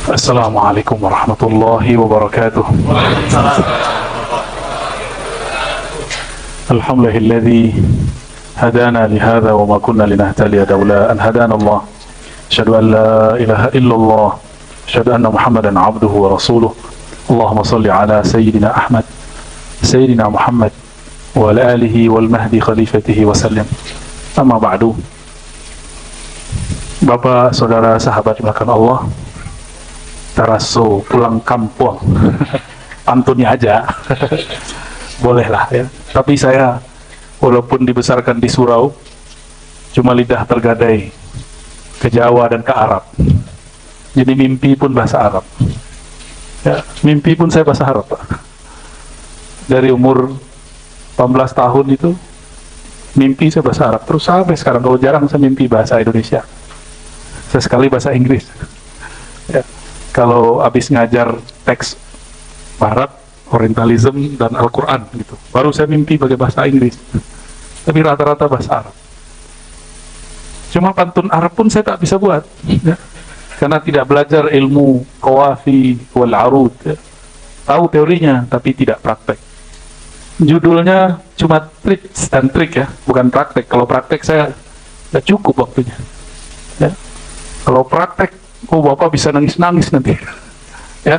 Assalamualaikum warahmatullahi wabarakatuh. Alhamdulillahilladzi hadana lihadza wa ma kunna linahtadiya laula an hadana Allah. Asyhadu an la ilaha illallah, asyhadu anna Muhammadan abduhu wa rasuluh. Allahumma shalli ala sayyidina Ahmad, sayyidina Muhammad wa ala alihi wal mahdi khalifatihi wa sallam. Amma ba'du. Bapak, saudara, sahabat dimulakan Allah, Taraso pulang kampung. Pantunnya aja. Bolehlah ya. Tapi saya walaupun dibesarkan di surau, cuma lidah tergadai ke Jawa dan ke Arab. Jadi mimpi pun bahasa Arab. Ya, mimpi pun saya bahasa Arab, Pak. Dari umur 18 tahun itu mimpi saya bahasa Arab. Terus sampai sekarang kalau jarang saya mimpi bahasa Indonesia. Saya sekali bahasa Inggris. Ya. Kalau habis ngajar teks Barat, Orientalism dan Al-Quran gitu, baru saya mimpi pakai bahasa Inggris. Tapi rata-rata bahasa Arab. Cuma pantun Arab pun saya tak bisa buat, ya. Karena tidak belajar ilmu qawafi wal arud, ya. Tahu teorinya tapi tidak praktek. Judulnya cuma tips dan trik ya, bukan praktek. Kalau praktek saya tidak cukup waktunya, ya. Kalau praktek, oh Bapak bisa nangis-nangis nanti. Ya,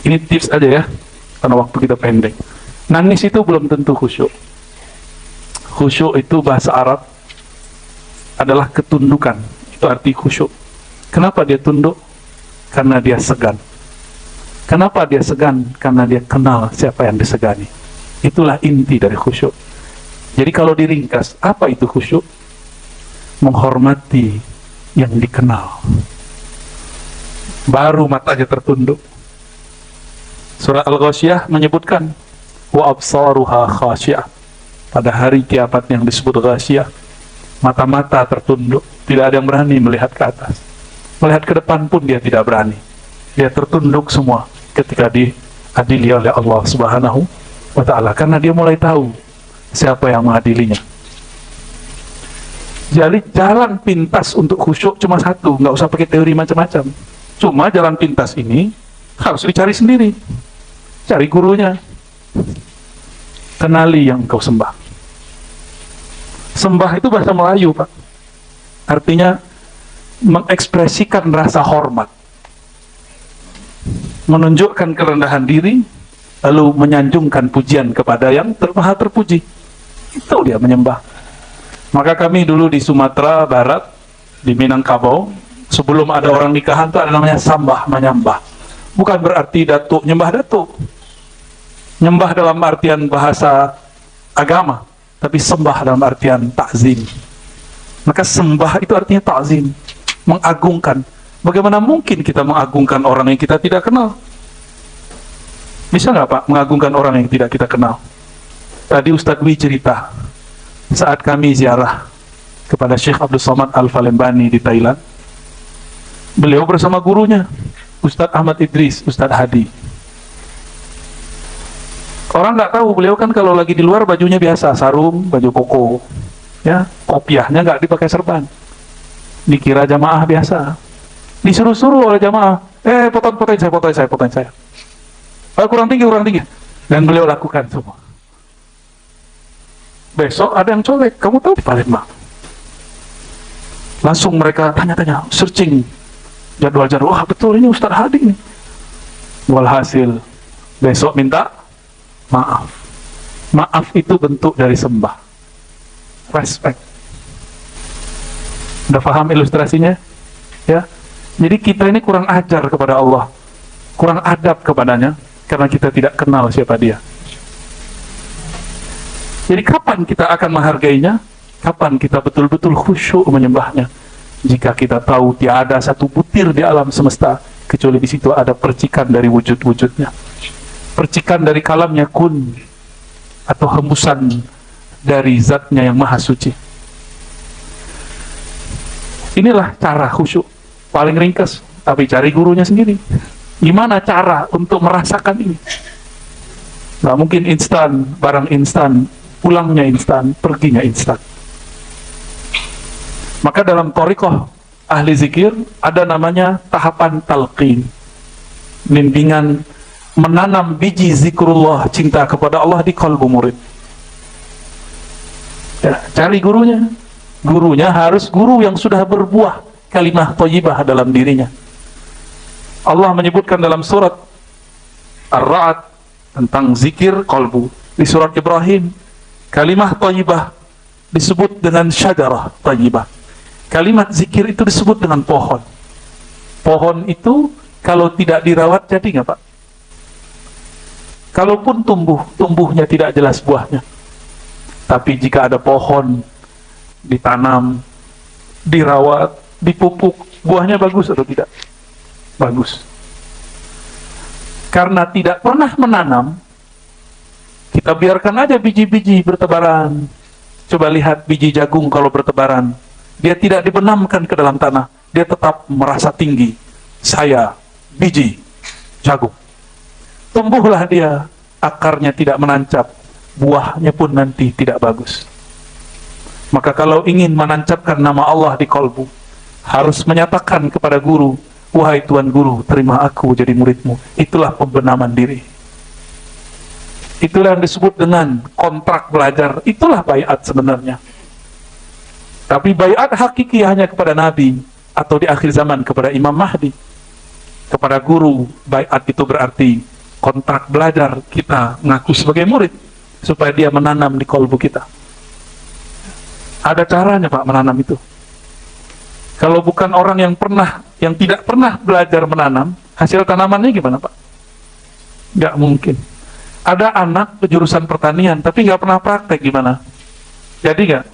ini tips aja ya, karena waktu kita pendek. Nangis itu belum tentu khusyuk. Khusyuk itu bahasa Arab adalah ketundukan. Itu arti khusyuk. Kenapa dia tunduk? Karena dia segan. Kenapa dia segan? Karena dia kenal siapa yang disegani. Itulah inti dari khusyuk. Jadi kalau diringkas, apa itu khusyuk? Menghormati yang dikenal. Baru matanya tertunduk. Surah Al-Ghasyiyah menyebutkan wa absaruha khasyiah. Pada hari kiamat yang disebut Ghasyiyah, mata-mata tertunduk, tidak ada yang berani melihat ke atas. Melihat ke depan pun dia tidak berani. Dia tertunduk semua ketika diadili oleh Allah Subhanahu wa ta'ala, karena dia mulai tahu siapa yang mengadilinya. Jadi jalan pintas untuk khusyuk cuma satu, nggak usah pakai teori macam-macam. Cuma jalan pintas ini harus dicari sendiri. Cari gurunya. Kenali yang kau sembah. Sembah itu bahasa Melayu, Pak. Artinya mengekspresikan rasa hormat, menunjukkan kerendahan diri, lalu menyanjungkan pujian kepada yang maha terpuji. Itu dia menyembah. Maka kami dulu di Sumatera Barat, di Minangkabau, sebelum ada orang nikahan itu ada namanya sambah menyembah. Bukan berarti datuk nyembah datuk. Nyembah dalam artian bahasa agama, tapi sembah dalam artian takzim. Maka sembah itu artinya takzim, mengagungkan. Bagaimana mungkin kita mengagungkan orang yang kita tidak kenal? Bisa nggak Pak mengagungkan orang yang tidak kita kenal? Tadi Ustadz Wi cerita, saat kami ziarah kepada Syekh Abdul Somad Al-Falembani di Thailand, beliau bersama gurunya Ustadz Ahmad Idris, Ustadz Hadi. Orang nggak tahu, beliau kan kalau lagi di luar bajunya biasa, sarung, baju koko, ya, kopiahnya nggak dipakai serban. Dikira jamaah biasa. Disuruh-suruh oleh jamaah, fotoin saya. Kurang tinggi. Dan beliau lakukan semua. Besok ada yang colek, kamu tahu di Palembang. Langsung mereka tanya-tanya, searching jadwal-jadwal, wah betul ini Ustadz Hadi nih. Walhasil, besok minta maaf. Maaf itu bentuk dari sembah. Respect. Udah paham ilustrasinya? Ya. Jadi kita ini kurang ajar kepada Allah, kurang adab kepadanya, karena kita tidak kenal siapa dia. Jadi kapan kita akan menghargainya? Kapan kita betul-betul khusyuk menyembahnya? Jika kita tahu tiada satu butir di alam semesta kecuali di situ ada percikan dari wujud-wujudnya, percikan dari kalamnya kun, atau hembusan dari zatnya yang maha suci. Inilah cara khusyuk paling ringkas, tapi cari gurunya sendiri. Gimana cara untuk merasakan ini? Nggak mungkin instan, barang instan pulangnya instan, perginya instan. Maka dalam thariqah ahli zikir ada namanya tahapan talqin, bimbingan menanam biji zikrullah, cinta kepada Allah di kalbu murid. Ya, cari gurunya. Gurunya harus guru yang sudah berbuah kalimah thayyibah dalam dirinya. Allah menyebutkan dalam surat Ar-Ra'd tentang zikir kalbu. Di surat Ibrahim, kalimah thayyibah disebut dengan syajarah thayyibah. Kalimat zikir itu disebut dengan pohon. Pohon itu kalau tidak dirawat jadi nggak Pak? Kalaupun tumbuhnya tidak jelas buahnya. Tapi jika ada pohon, ditanam, dirawat, dipupuk, buahnya bagus atau tidak? Bagus. Karena tidak pernah menanam, kita biarkan aja biji-biji bertebaran. Coba lihat biji jagung kalau bertebaran. Dia tidak dibenamkan ke dalam tanah, dia tetap merasa tinggi. Saya biji jagung. Tumbuhlah dia, akarnya tidak menancap, buahnya pun nanti tidak bagus. Maka kalau ingin menancapkan nama Allah di kalbu, harus menyatakan kepada guru, wahai Tuan Guru, terima aku jadi muridmu. Itulah pembenaman diri. Itulah yang disebut dengan kontrak belajar. Itulah baiat sebenarnya. Tapi baiat hakiki hanya kepada Nabi, atau di akhir zaman kepada Imam Mahdi. Kepada guru, baiat itu berarti kontrak belajar, kita ngaku sebagai murid, supaya dia menanam di kalbu kita. Ada caranya Pak menanam itu. Kalau bukan orang yang tidak pernah belajar menanam, hasil tanamannya gimana Pak? Nggak mungkin. Ada anak jurusan pertanian, tapi nggak pernah praktek, gimana? Jadi nggak?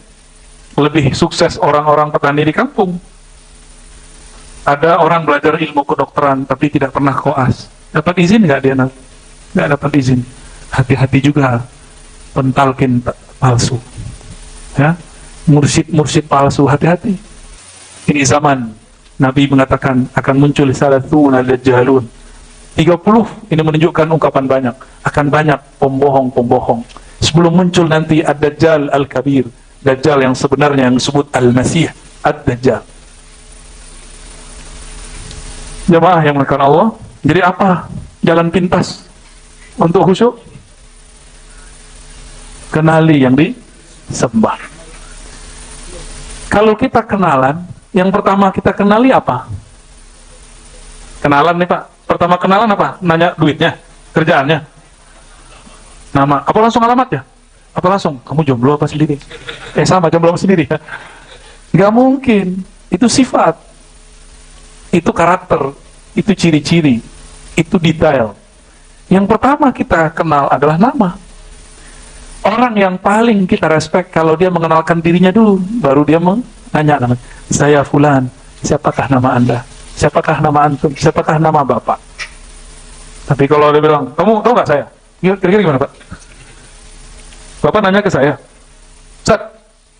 Lebih sukses orang-orang petani di kampung. Ada orang belajar ilmu kedokteran, tapi tidak pernah koas. Dapat izin nggak dia? Nggak dapat izin. Hati-hati juga pentalkin palsu. Ya, mursyid palsu, hati-hati. Ini zaman Nabi mengatakan akan muncul salatuna dajjalun. 30 ini menunjukkan ungkapan banyak. Akan banyak pembohong-pembohong. Sebelum muncul nanti ad-dajjal al-kabir, dajjal yang sebenarnya yang disebut al-masih, ad-dajjal. Jemaah yang melakukan Allah, jadi apa jalan pintas untuk khusyuk? Kenali yang disembah. Kalau kita kenalan, yang pertama kita kenali apa? Kenalan nih Pak. Pertama kenalan apa? Nanya duitnya, kerjaannya, nama. Apa langsung alamatnya? Apa langsung? Kamu jomblo apa sendiri? Sama jomblo sendiri ya? Nggak mungkin. Itu sifat, itu karakter, itu ciri-ciri, itu detail. Yang pertama kita kenal adalah nama. Orang yang paling kita respect kalau dia mengenalkan dirinya dulu, baru dia menanya namanya. Saya Fulan, siapakah nama Anda? Siapakah nama antum? Siapakah nama Bapak? Tapi kalau dia bilang, kamu tahu nggak saya? Kira-kira gimana Pak? Bapak nanya ke saya, Ustaz,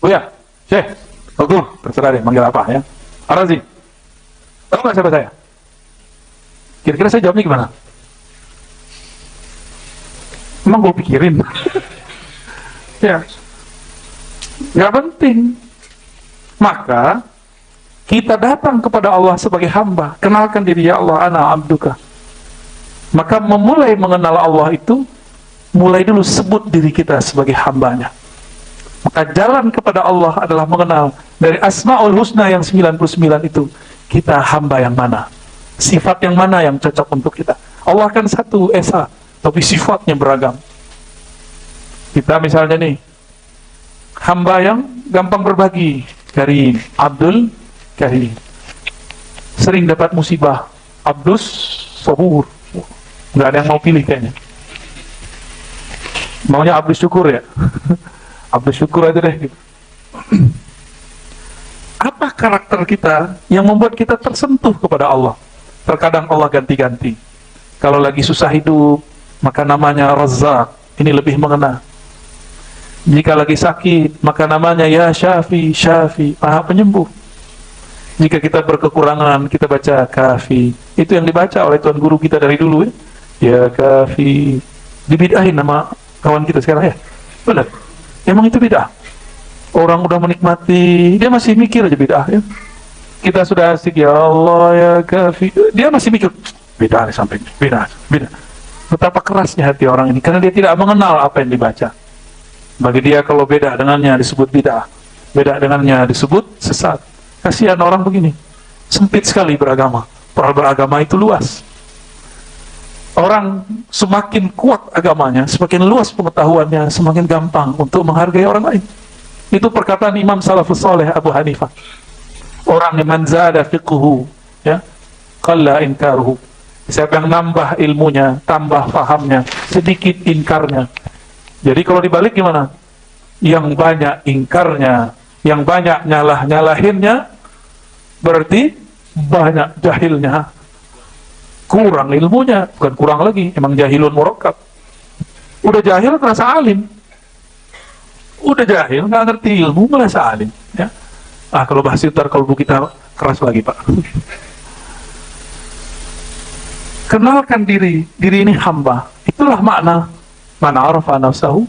Buya, Syekh, Dokter, terserah deh, manggil apa ya? Arazi, tahu nggak siapa saya? Kira-kira saya jawabnya gimana? Emang gue pikirin? Ya, nggak penting. Maka kita datang kepada Allah sebagai hamba, kenalkan diri, ya Allah, ana abduka. Maka memulai mengenal Allah itu, mulai dulu sebut diri kita sebagai hambanya. Maka jalan kepada Allah adalah mengenal dari Asmaul Husna yang 99 itu, kita hamba yang mana, sifat yang mana yang cocok untuk kita. Allah kan satu esa, tapi sifatnya beragam. Kita misalnya nih, hamba yang gampang berbagi, Karim, Abdul Karim. Sering dapat musibah, Abdus Sabur. Nggak ada yang mau pilih kayaknya. Maunya Abdus Syukur ya? Abdus Syukur aja deh gitu. Apa karakter kita yang membuat kita tersentuh kepada Allah? Terkadang Allah ganti-ganti. Kalau lagi susah hidup, maka namanya Razzaq, ini lebih mengena. Jika lagi sakit, maka namanya Ya Syafi, Syafi, Maha Penyembuh. Jika kita berkekurangan, kita baca Kafi. Itu yang dibaca oleh Tuan Guru kita dari dulu ya. Ya Kafi. Dibidahin nama kawan kita sekarang ya. Benar. Emang itu bid'ah? Orang udah menikmati, dia masih mikir aja bid'ah ya. Kita sudah asik, ya Allah ya kafi, dia masih mikir bid'ah nih sampai bid'ah. Betapa kerasnya hati orang ini karena dia tidak mengenal apa yang dibaca. Bagi dia kalau beda dengannya disebut bid'ah, beda dengannya disebut sesat. Kasihan orang begini, sempit sekali beragama. Padahal beragama itu luas. Orang semakin kuat agamanya, semakin luas pengetahuannya, semakin gampang untuk menghargai orang lain. Itu perkataan Imam Salafus Saleh Abu Hanifah. Orang yang man zada fiqhuhu, ya, qalla inkaruhu. Siapa yang nambah ilmunya, tambah fahamnya, sedikit inkarnya. Jadi kalau dibalik gimana? Yang banyak ingkarnya, yang banyak nyalahinnya, berarti banyak jahilnya. Kurang ilmunya, bukan kurang lagi, emang jahilun murakkab. Udah jahil merasa alim. Udah jahil, nggak ngerti ilmu, merasa alim. Ya. Kalau bahas itu, kalau kita keras lagi, Pak. Kenalkan diri ini hamba. Itulah makna man arafa nafsahu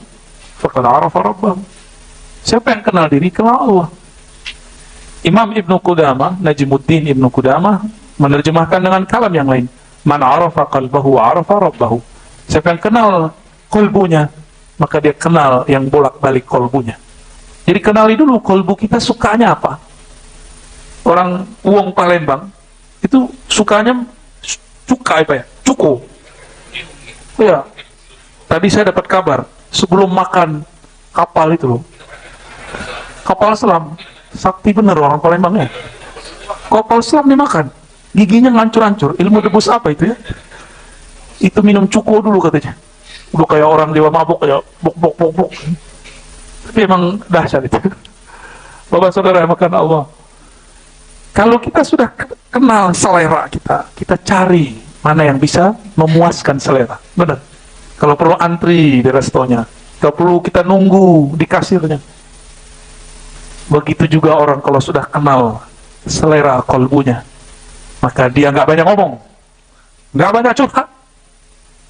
faqad arafa rabbahu. Siapa yang kenal diri, kenal Allah. Imam Ibnu Qudamah, Najmuddin Ibnu Qudamah menerjemahkan dengan kalam yang lain. Man arafa qalbahu arafa rabbahu. Siapa yang kenal kolbunya, maka dia kenal yang bolak-balik kolbunya. Jadi kenali dulu kolbu kita sukanya apa. Orang Wong Palembang itu sukanya cuka apa ya? Cuko. Ya. Tadi saya dapat kabar sebelum makan kapal itu loh. Kapal selam. Sakti bener orang Palembang ya. Kapal selam dimakan. Giginya ngancur-ancur. Ilmu debus apa itu ya? Itu minum cuko dulu katanya. Udah kayak orang dewa mabuk, kayak bok. Tapi emang dahsyat itu. Bapak saudara makan Allah. Kalau kita sudah kenal selera kita cari mana yang bisa memuaskan selera. Benar. Kalau perlu antri di restonya, kalau perlu kita nunggu di kasirnya. Begitu juga orang kalau sudah kenal selera kolbunya, maka dia nggak banyak ngomong, nggak banyak curhat,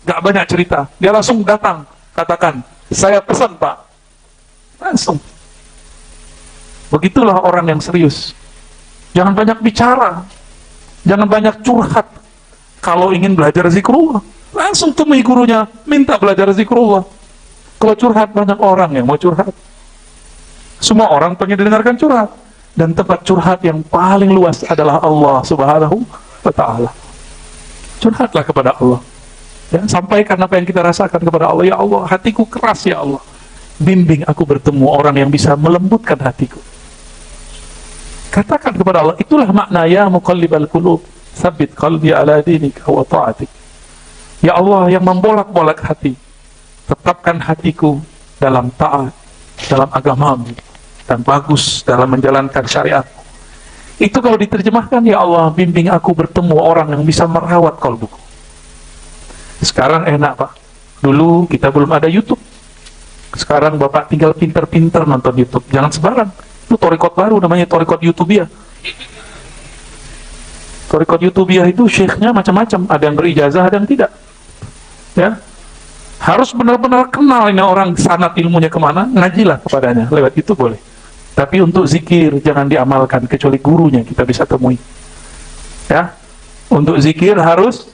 nggak banyak cerita. Dia langsung datang, katakan, saya pesan Pak. Langsung. Begitulah orang yang serius. Jangan banyak bicara, jangan banyak curhat. Kalau ingin belajar zikrullah, langsung temui gurunya, minta belajar zikrullah. Kalau curhat, banyak orang yang mau curhat. Semua orang pengen didengarkan curhat. Dan tempat curhat yang paling luas adalah Allah Subhanahu wa Ta'ala. Curhatlah kepada Allah. Ya, sampaikan apa yang kita rasakan kepada Allah. Ya Allah, hatiku keras ya Allah. Bimbing aku bertemu orang yang bisa melembutkan hatiku. Katakan kepada Allah, itulah makna ya muqallibal qulub, tsabbit qalbi ala dinika wa ta'atik. Ya Allah yang membolak-bolak hati, tetapkan hatiku dalam taat, dalam agamamu, dan bagus dalam menjalankan syariat. Itu kalau diterjemahkan, ya Allah bimbing aku bertemu orang yang bisa merawat kalbuku. Sekarang enak Pak, dulu kita belum ada YouTube. Sekarang Bapak tinggal pinter-pinter nonton YouTube, jangan sebarang. Itu torikot baru namanya torikot YouTubiah. Torikot YouTubiah itu syekhnya macam-macam, ada yang berijazah, ada yang tidak. Ya, harus benar-benar kenal ini orang sanad ilmunya kemana, ngajilah kepadanya, lewat itu boleh. Tapi untuk zikir jangan diamalkan kecuali gurunya kita bisa temui. Ya, untuk zikir harus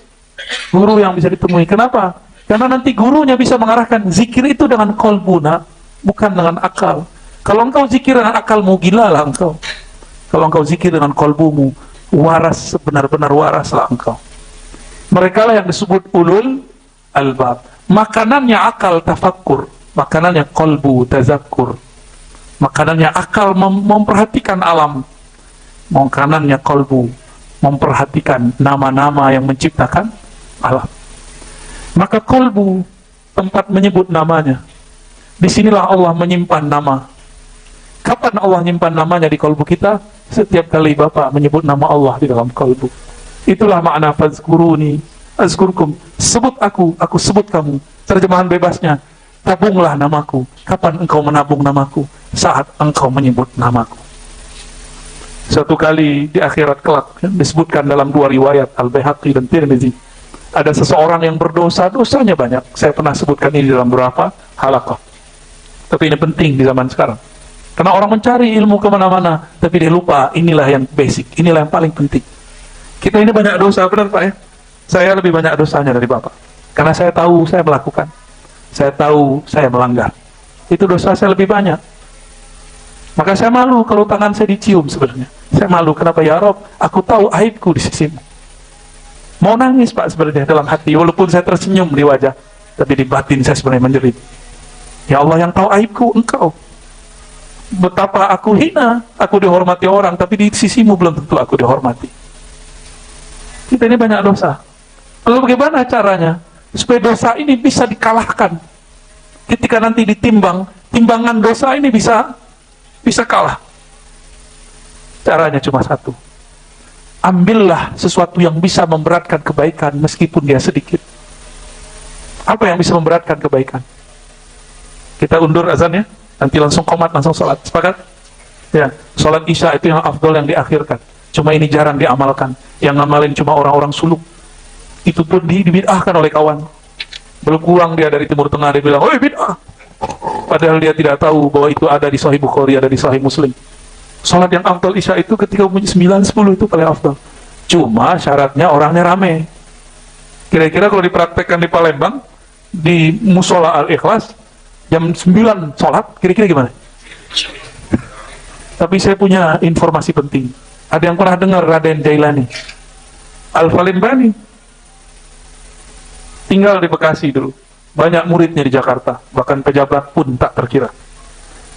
guru yang bisa ditemui. Kenapa? Karena nanti gurunya bisa mengarahkan zikir itu dengan kolbuna, bukan dengan akal. Kalau engkau zikir dengan akalmu, gila lah engkau. Kalau engkau zikir dengan kolbumu, waras, sebenar-benar waraslah engkau. Mereka lah yang disebut ulul albab. Makanannya akal tafakkur, makanannya kolbu tazakkur. Makanannya akal memperhatikan alam, makanannya kolbu memperhatikan nama-nama yang menciptakan alam. Maka kolbu tempat menyebut namanya. Disinilah Allah menyimpan nama. Kapan Allah menyimpan namanya di kolbu kita? Setiap kali Bapak menyebut nama Allah di dalam kolbu. Itulah makna fazkuruni azkurkum. Sebut aku sebut kamu. Terjemahan bebasnya, tabunglah namaku. Kapan engkau menabung namaku? Saat engkau menyebut namaku. Suatu kali di akhirat kelak, disebutkan dalam dua riwayat Al-Baihaqi dan Tirmizi, ada seseorang yang berdosa, dosanya banyak. Saya pernah sebutkan ini dalam beberapa halaqah. Tapi ini penting di zaman sekarang. Karena orang mencari ilmu kemana-mana, tapi dia lupa inilah yang basic, inilah yang paling penting. Kita ini banyak dosa, benar Pak ya? Saya lebih banyak dosanya dari Bapak. Karena saya tahu saya melakukan. Saya tahu saya melanggar. Itu dosa saya lebih banyak. Maka saya malu kalau tangan saya dicium sebenarnya. Saya malu, kenapa ya Rob? Aku tahu aibku di sisimu. Mau nangis Pak sebenarnya dalam hati, walaupun saya tersenyum di wajah, tapi di batin saya sebenarnya menjerit. Ya Allah yang tahu aibku, Engkau. Betapa aku hina, aku dihormati orang, tapi di sisimu belum tentu aku dihormati. Kita ini banyak dosa. Lalu bagaimana caranya supaya dosa ini bisa dikalahkan? Ketika nanti ditimbang, timbangan dosa ini bisa kalah. Caranya cuma satu. Ambillah sesuatu yang bisa memberatkan kebaikan meskipun dia sedikit. Apa yang bisa memberatkan kebaikan? Kita undur azannya, nanti langsung qomat, langsung sholat. Sepakat? Ya, sholat isya itu yang afdol, yang diakhirkan. Cuma ini jarang diamalkan. Yang ngamalin cuma orang-orang suluk. Itu pun dibid'ahkan oleh kawan. Belum pulang dia dari Timur Tengah, dia bilang, "Oh bid'ah." Padahal dia tidak tahu bahwa itu ada di Sahih Bukhari, ada di Sahih Muslim. Sholat yang afdal isya itu ketika umumnya 9-10 itu paling afdal. Cuma syaratnya orangnya rame. Kira-kira kalau dipraktekkan di Palembang, di Musola Al-Ikhlas, jam 9 sholat, kira-kira gimana? Tapi saya punya informasi penting. Ada yang pernah dengar Raden Jailani? Al-Falimbani. Tinggal di Bekasi dulu. Banyak muridnya di Jakarta. Bahkan pejabat pun tak terkira.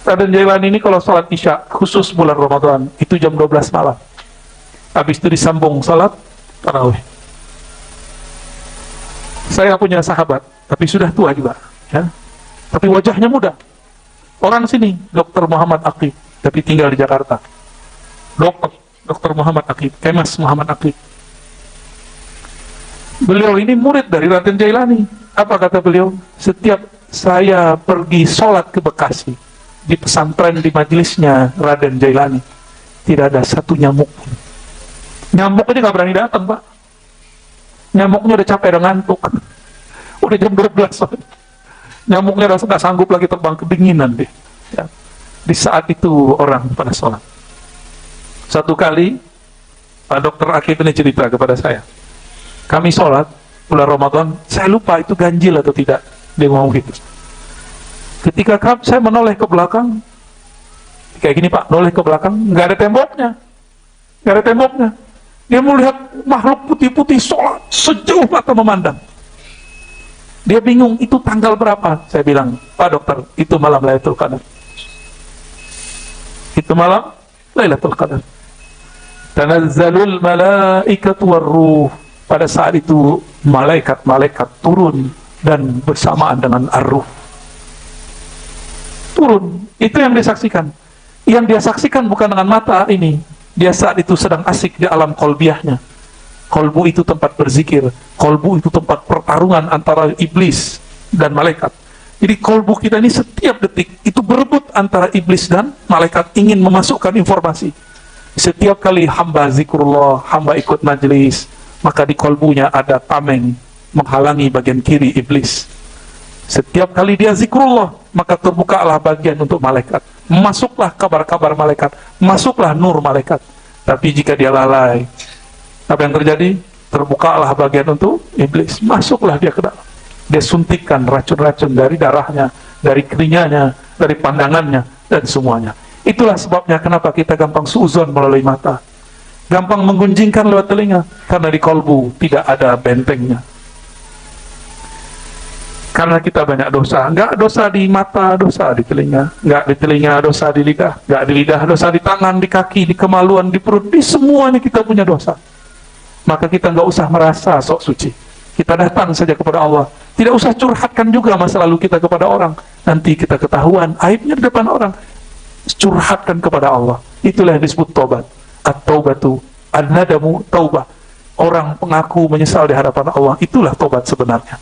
Raden Jailani ini kalau sholat isya, khusus bulan Ramadan, itu jam 12 malam. Habis itu disambung sholat tarawih. Saya punya sahabat, tapi sudah tua juga. Ya. Tapi wajahnya muda. Orang sini, Dr. Muhammad Aqib, tapi tinggal di Jakarta. Dr. Muhammad Aqib, Kemas Muhammad Aqib. Beliau ini murid dari Raden Jailani. Apa kata beliau? Setiap saya pergi sholat ke Bekasi, di pesantren, di majelisnya Raden Jailani, tidak ada satu nyamuk. Nyamuk ini gak berani datang Pak. Nyamuknya udah capek, udah ngantuk. Udah jam 12. Nyamuknya rasa gak sanggup lagi terbang, kedinginan deh. Ya. Di saat itu orang pada sholat. Satu kali Pak Dr. Akib ini cerita kepada saya, kami sholat bulan Ramadan, saya lupa itu ganjil atau tidak. Dia ngomong gitu. Ketika saya menoleh ke belakang, kayak gini Pak, noleh ke belakang, nggak ada temboknya. Nggak ada temboknya. Dia melihat makhluk putih-putih sholat sejauh mata memandang. Dia bingung, itu tanggal berapa? Saya bilang, Pak Dokter, itu malam Lailatul Qadar. Itu malam Lailatul Qadar. Tanazzalul malaikatu warruh. Pada saat itu malaikat-malaikat turun dan bersamaan dengan ar-ruh. Turun, itu yang dia saksikan. Yang dia saksikan bukan dengan mata ini. Dia saat itu sedang asik di alam kolbiahnya. Kolbu itu tempat berzikir. Kolbu itu tempat pertarungan antara iblis dan malaikat. Jadi kolbu kita ini setiap detik itu berebut antara iblis dan malaikat, ingin memasukkan informasi. Setiap kali hamba zikrullah, hamba ikut majlis, maka di kolbunya ada tameng menghalangi bagian kiri iblis. Setiap kali dia zikrullah, maka terbukalah bagian untuk malaikat. Masuklah kabar-kabar malaikat, masuklah nur malaikat. Tapi jika dia lalai, apa yang terjadi? Terbukalah bagian untuk iblis. Masuklah dia ke dalam. Dia suntikkan racun-racun dari darahnya, dari telinganya, dari pandangannya, dan semuanya. Itulah sebabnya kenapa kita gampang suuzon melalui mata, gampang menggunjingkan lewat telinga, karena di kolbu tidak ada bentengnya. Karena kita banyak dosa. Enggak dosa di mata, dosa di telinga. Enggak di telinga, dosa di lidah. Enggak di lidah, dosa di tangan, di kaki, di kemaluan, di perut. Di semuanya kita punya dosa. Maka kita enggak usah merasa sok suci. Kita datang saja kepada Allah. Tidak usah curhatkan juga masa lalu kita kepada orang. Nanti kita ketahuan aibnya di depan orang. Curhatkan kepada Allah. Itulah yang disebut taubat. At-taubatu an-nadamu taubah. Orang pengaku menyesal di hadapan Allah. Itulah taubat sebenarnya.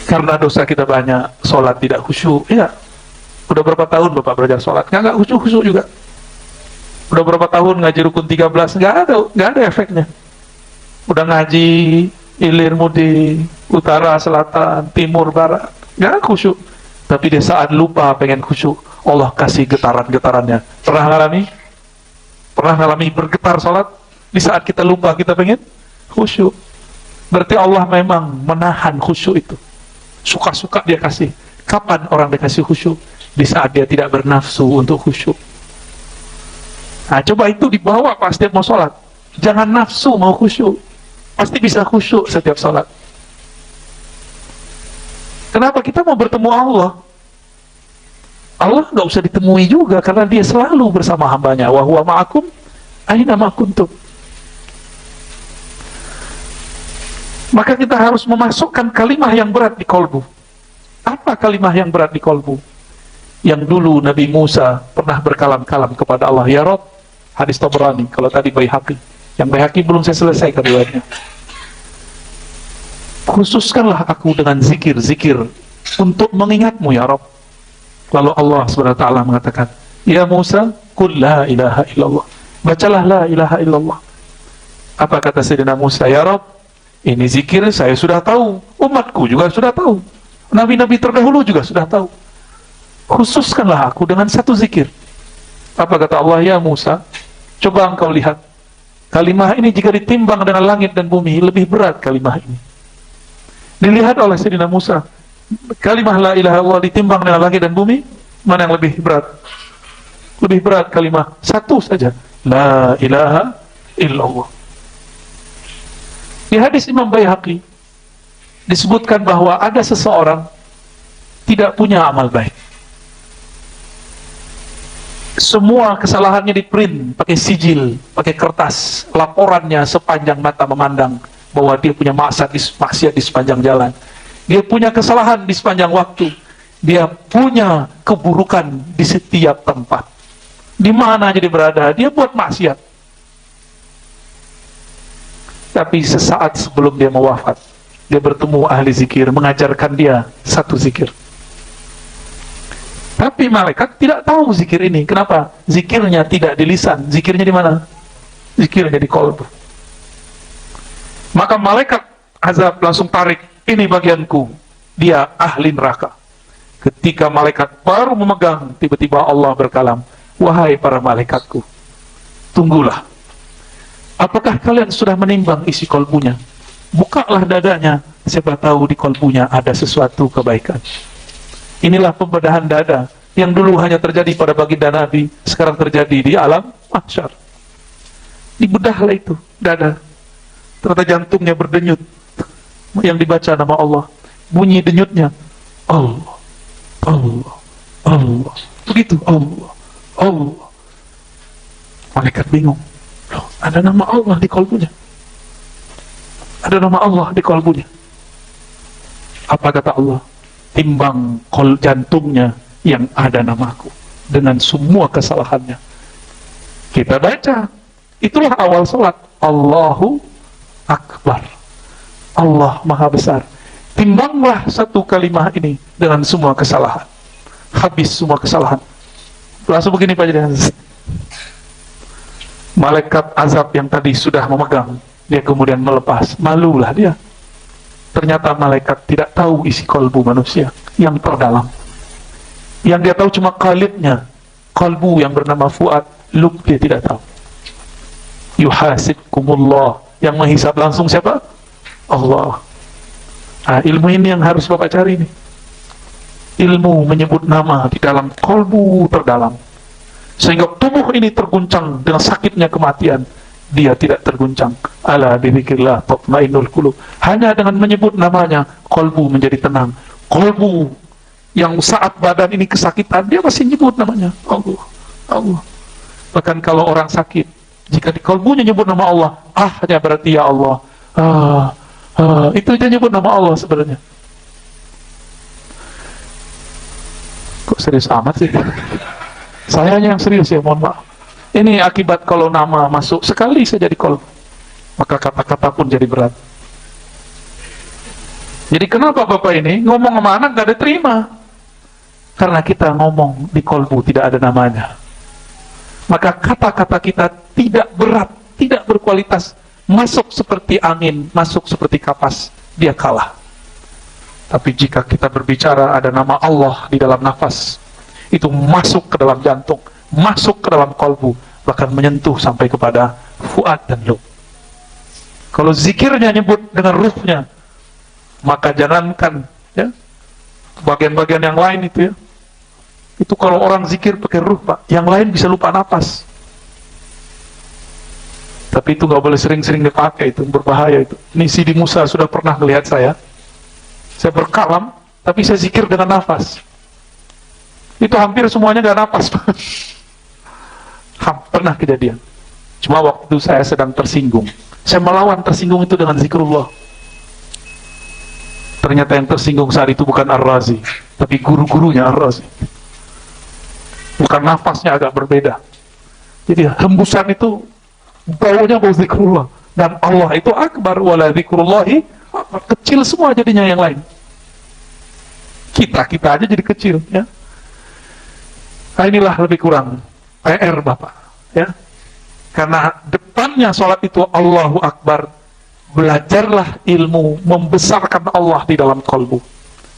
Karena dosa kita banyak, sholat tidak khusyuk. Iya, udah berapa tahun Bapak belajar sholat, nggak khusyuk-khusyuk juga. Udah berapa tahun ngaji rukun 13, nggak ada efeknya. Udah ngaji ilir mudi, utara, selatan, timur, barat, nggak khusyuk. Tapi dia saat lupa pengen khusyuk, Allah kasih getaran-getarannya. Pernah ngalami? Pernah ngalami bergetar sholat? Di saat kita lupa kita pengen khusyuk. Berarti Allah memang menahan khusyuk itu. Suka-suka dia kasih. Kapan orang dikasih khusyuk? Di saat dia tidak bernafsu untuk khusyuk. Nah, coba itu dibawa pas dia mau sholat. Jangan nafsu mau khusyuk. Pasti bisa khusyuk setiap sholat. Kenapa? Kita mau bertemu Allah. Allah nggak usah ditemui juga, karena dia selalu bersama hambanya. Wa huwa ma'akum aina ma kuntum. Maka kita harus memasukkan kalimah yang berat di kolbu. Apa kalimah yang berat di kolbu? Yang dulu Nabi Musa pernah berkalam-kalam kepada Allah, ya Rob, hadis Tabrani, kalau tadi Baihaqi. Yang Baihaqi belum saya selesai riwayatnya. Khususkanlah aku dengan zikir-zikir untuk mengingatmu ya Rob. Lalu Allah SWT mengatakan, ya Musa, qul la ilaha illallah. Bacalah la ilaha illallah. Apa kata Sayyidina Musa? Ya Rob, ini zikir saya sudah tahu, umatku juga sudah tahu, nabi-nabi terdahulu juga sudah tahu. Khususkanlah aku dengan satu zikir. Apa kata Allah? Ya Musa, coba engkau lihat, kalimah ini jika ditimbang dengan langit dan bumi, lebih berat kalimah ini. Dilihat oleh Sayyidina Musa, kalimah la ilaha illallah ditimbang dengan langit dan bumi, mana yang lebih berat? Lebih berat kalimah satu saja, la ilaha illallah. Di hadis Imam Baihaqi disebutkan bahwa ada seseorang tidak punya amal baik. Semua kesalahannya di print pakai sijil, pakai kertas, laporannya sepanjang mata memandang bahwa dia punya maksiat di sepanjang jalan. Dia punya kesalahan di sepanjang waktu. Dia punya keburukan di setiap tempat. Di mana aja dia berada, dia buat maksiat. Tapi sesaat sebelum dia mau wafat, dia bertemu ahli zikir, mengajarkan dia satu zikir. Tapi malaikat tidak tahu zikir ini. Kenapa? Zikirnya tidak di lisan. Zikirnya di mana? Zikirnya di qalbu. Maka malaikat azab langsung tarik, ini bagianku, dia ahli neraka. Ketika malaikat baru memegang, tiba-tiba Allah berkalam, wahai para malaikatku, tunggulah. Apakah kalian sudah menimbang isi kolbunya? Bukalah dadanya, siapa tahu di kolbunya ada sesuatu kebaikan. Inilah pembedahan dada yang dulu hanya terjadi pada baginda Nabi, sekarang terjadi di alam mahsyar. Dibedahlah itu dada. Ternyata jantungnya berdenyut. Yang dibaca nama Allah, bunyi denyutnya Allah, Allah, Allah. Begitu, Allah, Allah. Malaikat bingung. Loh, ada nama Allah di kolbunya. Ada nama Allah di kolbunya. Apa kata Allah? Timbang jantungnya yang ada namaku dengan semua kesalahannya. Kita baca. Itulah awal salat. Allahu Akbar. Allah Maha Besar. Timbanglah satu kalimah ini dengan semua kesalahan. Habis semua kesalahan. Langsung begini Pak Jadian. Malaikat azab yang tadi sudah memegang, dia kemudian melepas. Malulah dia. Ternyata malaikat tidak tahu isi kolbu manusia yang terdalam. Yang dia tahu cuma kalibnya, kolbu yang bernama Fuad. Lub dia tidak tahu. Yuhasibkumullah, yang menghisab langsung siapa? Allah. Nah, ilmu ini yang harus Bapak cari nih. Ilmu menyebut nama di dalam kolbu terdalam, sehingga tubuh ini terguncang dengan sakitnya kematian, dia tidak terguncang. Ala bidzikrillah tatmainnul qulub. Hanya dengan menyebut namanya, kolbu menjadi tenang. Kolbu yang saat badan ini kesakitan, dia masih nyebut namanya Allah, Allah. Bahkan kalau orang sakit, jika di kolbunya nyebut nama Allah, hanya berarti ya Allah. Itu dia nyebut nama Allah sebenarnya. Kok serius amat sih? Sayanya yang serius ya, mohon maaf. Ini akibat kalau nama masuk sekali saja di kolbu, maka kata-kata pun jadi berat. Jadi kenapa Bapak ini ngomong sama anak gak diterima? Karena kita ngomong di kolbu tidak ada namanya. Maka kata-kata kita tidak berat, tidak berkualitas, masuk seperti angin, masuk seperti kapas, dia kalah. Tapi jika kita berbicara ada nama Allah di dalam nafas, itu masuk ke dalam jantung, masuk ke dalam kalbu, bahkan menyentuh sampai kepada fuad dan lub. Kalau zikirnya nyebut dengan ruhnya, maka jangankan ya bagian-bagian yang lain itu ya. Itu kalau orang zikir pakai ruh, Pak, yang lain bisa lupa napas. Tapi itu nggak boleh sering-sering dipakai, itu berbahaya itu. Ini Sidi Musa sudah pernah melihat saya berkalam, tapi saya zikir dengan nafas. Itu hampir semuanya nggak nafas, Pak. Pernah kejadian. Cuma waktu itu saya sedang tersinggung. Saya melawan tersinggung itu dengan zikrullah. Ternyata yang tersinggung saat itu bukan Ar-Razi, tapi guru-gurunya Ar-Razi. Bukan nafasnya agak berbeda. Jadi hembusan itu baunya bau zikrullah. Dan Allah itu akbar, wala zikrullahi akbar. Kecil semua jadinya yang lain. Kita aja jadi kecil ya. Nah, inilah lebih kurang PR Bapak ya. Karena depannya sholat itu Allahu Akbar. Belajarlah ilmu, membesarkan Allah di dalam kalbu.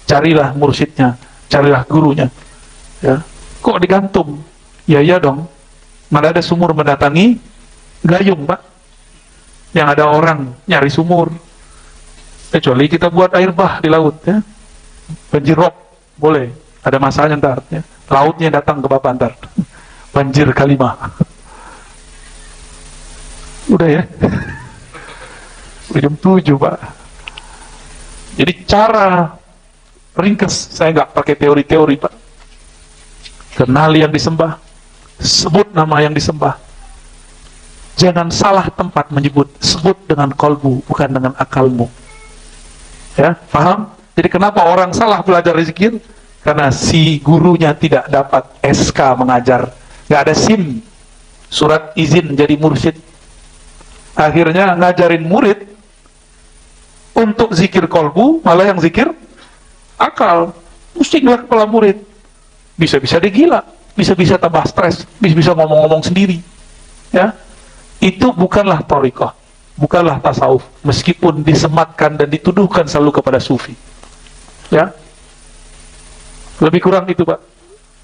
Carilah mursyidnya, carilah gurunya ya. Kok digantung? Ya dong. Mana ada sumur mendatangi gayung, Pak. Yang ada orang nyari sumur. Kecuali kita buat air bah di laut ya. Banjir rob boleh, ada masanya ntar ya. Lautnya datang ke Bapak ntar. Banjir kalimah. Udah ya. Udah jam 7, Pak. Jadi cara ringkas, saya nggak pakai teori-teori, Pak. Kenali yang disembah, sebut nama yang disembah. Jangan salah tempat menyebut, sebut dengan kolbu, bukan dengan akalmu. Ya, paham? Jadi kenapa orang salah belajar zikir? Karena si gurunya tidak dapat SK mengajar, nggak ada SIM, surat izin jadi mursyid. Akhirnya ngajarin murid untuk zikir kolbu, malah yang zikir akal. Pusinglah kepala murid. Bisa-bisa dia gila, bisa-bisa tambah stres, bisa-bisa ngomong-ngomong sendiri. Ya, itu bukanlah thariqah, bukanlah tasawuf, meskipun disematkan dan dituduhkan selalu kepada sufi. Ya, lebih kurang itu, Pak,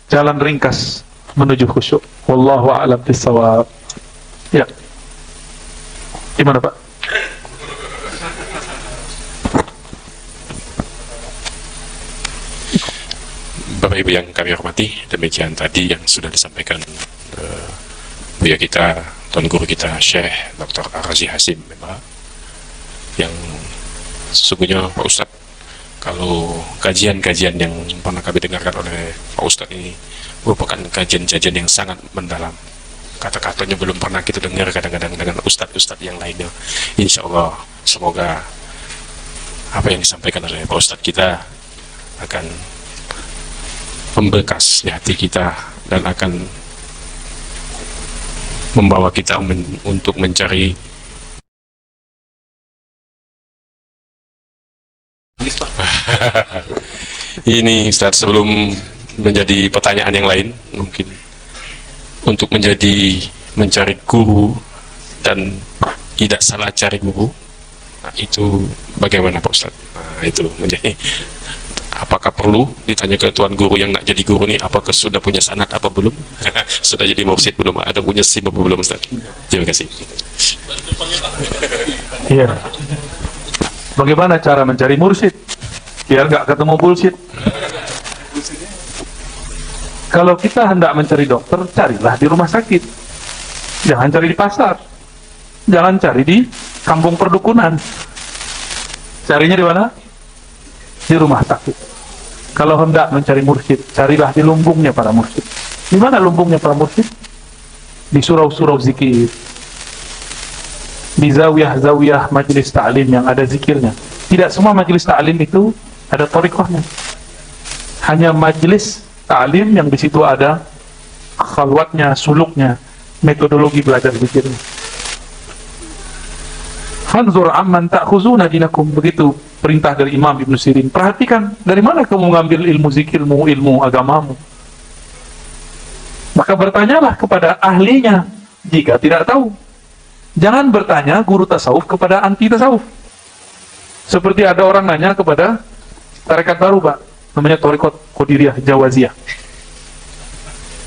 jalan ringkas menuju khusyuk. Wallahu a'lam bishawab. Ya, gimana, Pak? Bapak Ibu yang kami hormati, demikian tadi yang sudah disampaikan Buya kita, Tuan Guru kita, Syekh Dr. Ar-Razi Hasim, yang sesungguhnya Pak Ustadz, kalau kajian-kajian yang pernah kami dengarkan oleh Pak Ustadz ini merupakan kajian-kajian yang sangat mendalam. Kata-katanya belum pernah kita dengar kadang-kadang dengan Ustadz-Ustadz yang lainnya. Insya Allah, semoga apa yang disampaikan oleh Pak Ustadz kita akan membekas di hati kita dan akan membawa kita untuk mencari ini Ustaz, sebelum menjadi pertanyaan yang lain, mungkin untuk mencari guru dan tidak salah cari guru, nah, itu bagaimana Pak Ustaz? Nah, itu menjadi, apakah perlu ditanya ke Tuan Guru yang nak jadi guru ini, apakah sudah punya sanad apa belum? Sudah jadi mursyid belum? Ada punya SIM apa belum, Ustaz? Terima kasih. Iya. Bagaimana cara mencari mursyid? Biar nggak ketemu bullshit. Kalau kita hendak mencari dokter, carilah di rumah sakit. Jangan cari di pasar. Jangan cari di kampung perdukunan. Carinya di mana? Di rumah sakit. Kalau hendak mencari mursyid, carilah di lumbungnya para mursyid. Di mana lumbungnya para mursyid? Di surau-surau zikir, di zawiyah-zawiyah majelis ta'lim yang ada zikirnya. Tidak semua majelis ta'lim itu ada thariqahnya. Hanya majelis ta'lim yang di situ ada khalwatnya, suluknya, metodologi belajar zikirnya. Fanzur amman ta'khuzuna dinakum, begitu perintah dari Imam Ibn Sirin. Perhatikan dari mana kamu ngambil ilmu zikirmu, ilmu agamamu. Maka bertanyalah kepada ahlinya jika tidak tahu. Jangan bertanya guru tasawuf kepada anti tasawuf. Seperti ada orang nanya kepada tarekat baru Pak, namanya Thariqat Qadiriyah Jawaziyah.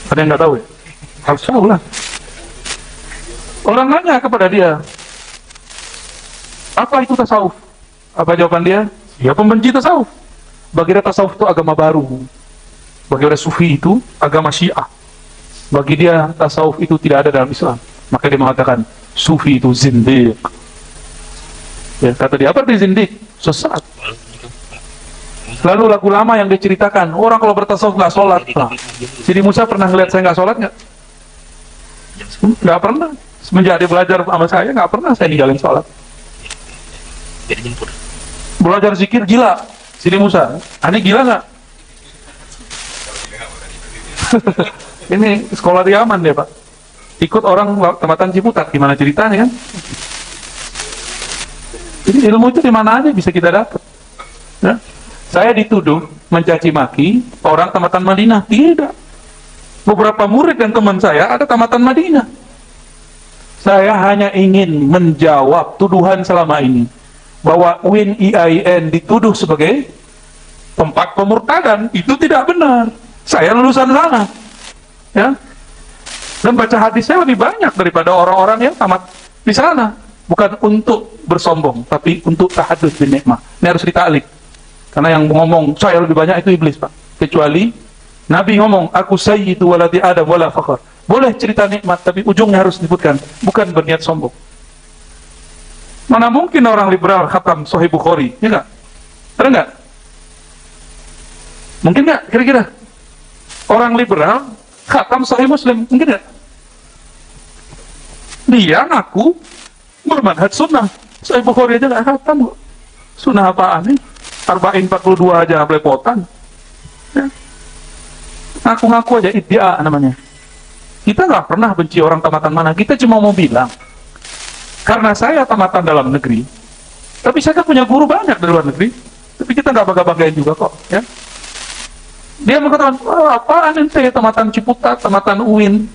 Ada yang nggak tahu ya? Harus tahu lah. Orang nanya kepada dia, apa itu tasawuf? Apa jawaban dia? Ya pembenci tasawuf. Bagi dia tasawuf itu agama baru. Bagi dia sufi itu agama Syiah. Bagi dia tasawuf itu tidak ada dalam Islam. Maka dia mengatakan sufi itu zindiq. Ya, kata dia, apa itu zindiq? Sesat. Lalu lagu lama yang diceritakan, orang kalau bertasawuf nggak sholat. Nah, Sidi Musa pernah lihat saya nggak sholat nggak? Nggak pernah. Semenjak dia belajar sama saya, nggak pernah saya ninggalin sholat. Belajar zikir gila, Sidi Musa. Ini gila nggak? Ini sekolah di Yaman dia Pak. Ikut orang tempatan Ciputat, gimana ceritanya kan? Jadi ilmu itu di mana aja bisa kita dapat. Ya? Saya dituduh mencaci maki orang tamatan Madinah. Tidak. Beberapa murid dan teman saya ada tamatan Madinah. Saya hanya ingin menjawab tuduhan selama ini bahwa UIN IAIN dituduh sebagai tempat pemurtadan. Itu tidak benar. Saya lulusan sana. Ya. Dan baca hadis saya lebih banyak daripada orang-orang yang tamat di sana. Bukan untuk bersombong, tapi untuk tahadduts bin nikmah. Ini harus ditaklid. Karena yang ngomong saya lebih banyak itu iblis Pak. Kecuali Nabi ngomong, aku sayyidu waladi Adam wala fakhr. Boleh cerita nikmat, tapi ujungnya harus disebutkan, bukan berniat sombong. Mana mungkin orang liberal khatam Sahih Bukhari, ya nggak? Ada nggak? Mungkin nggak? Kira-kira orang liberal khatam Sahih Muslim, mungkin nggak? Dia ngaku bermanhaj sunnah. Sahih Bukhari aja nggak khatam kok. Sunnah apaan nih? Arba'in 42 aja belepotan. Ya. Ngaku-ngaku aja, iddia namanya. Kita nggak pernah benci orang tamatan mana. Kita cuma mau bilang, karena saya tamatan dalam negeri, tapi saya kan punya guru banyak dari luar negeri, tapi kita nggak bangga-banggain juga kok. Ya. Dia mengatakan, oh, apaan ente tamatan Ciputat, tamatan UIN.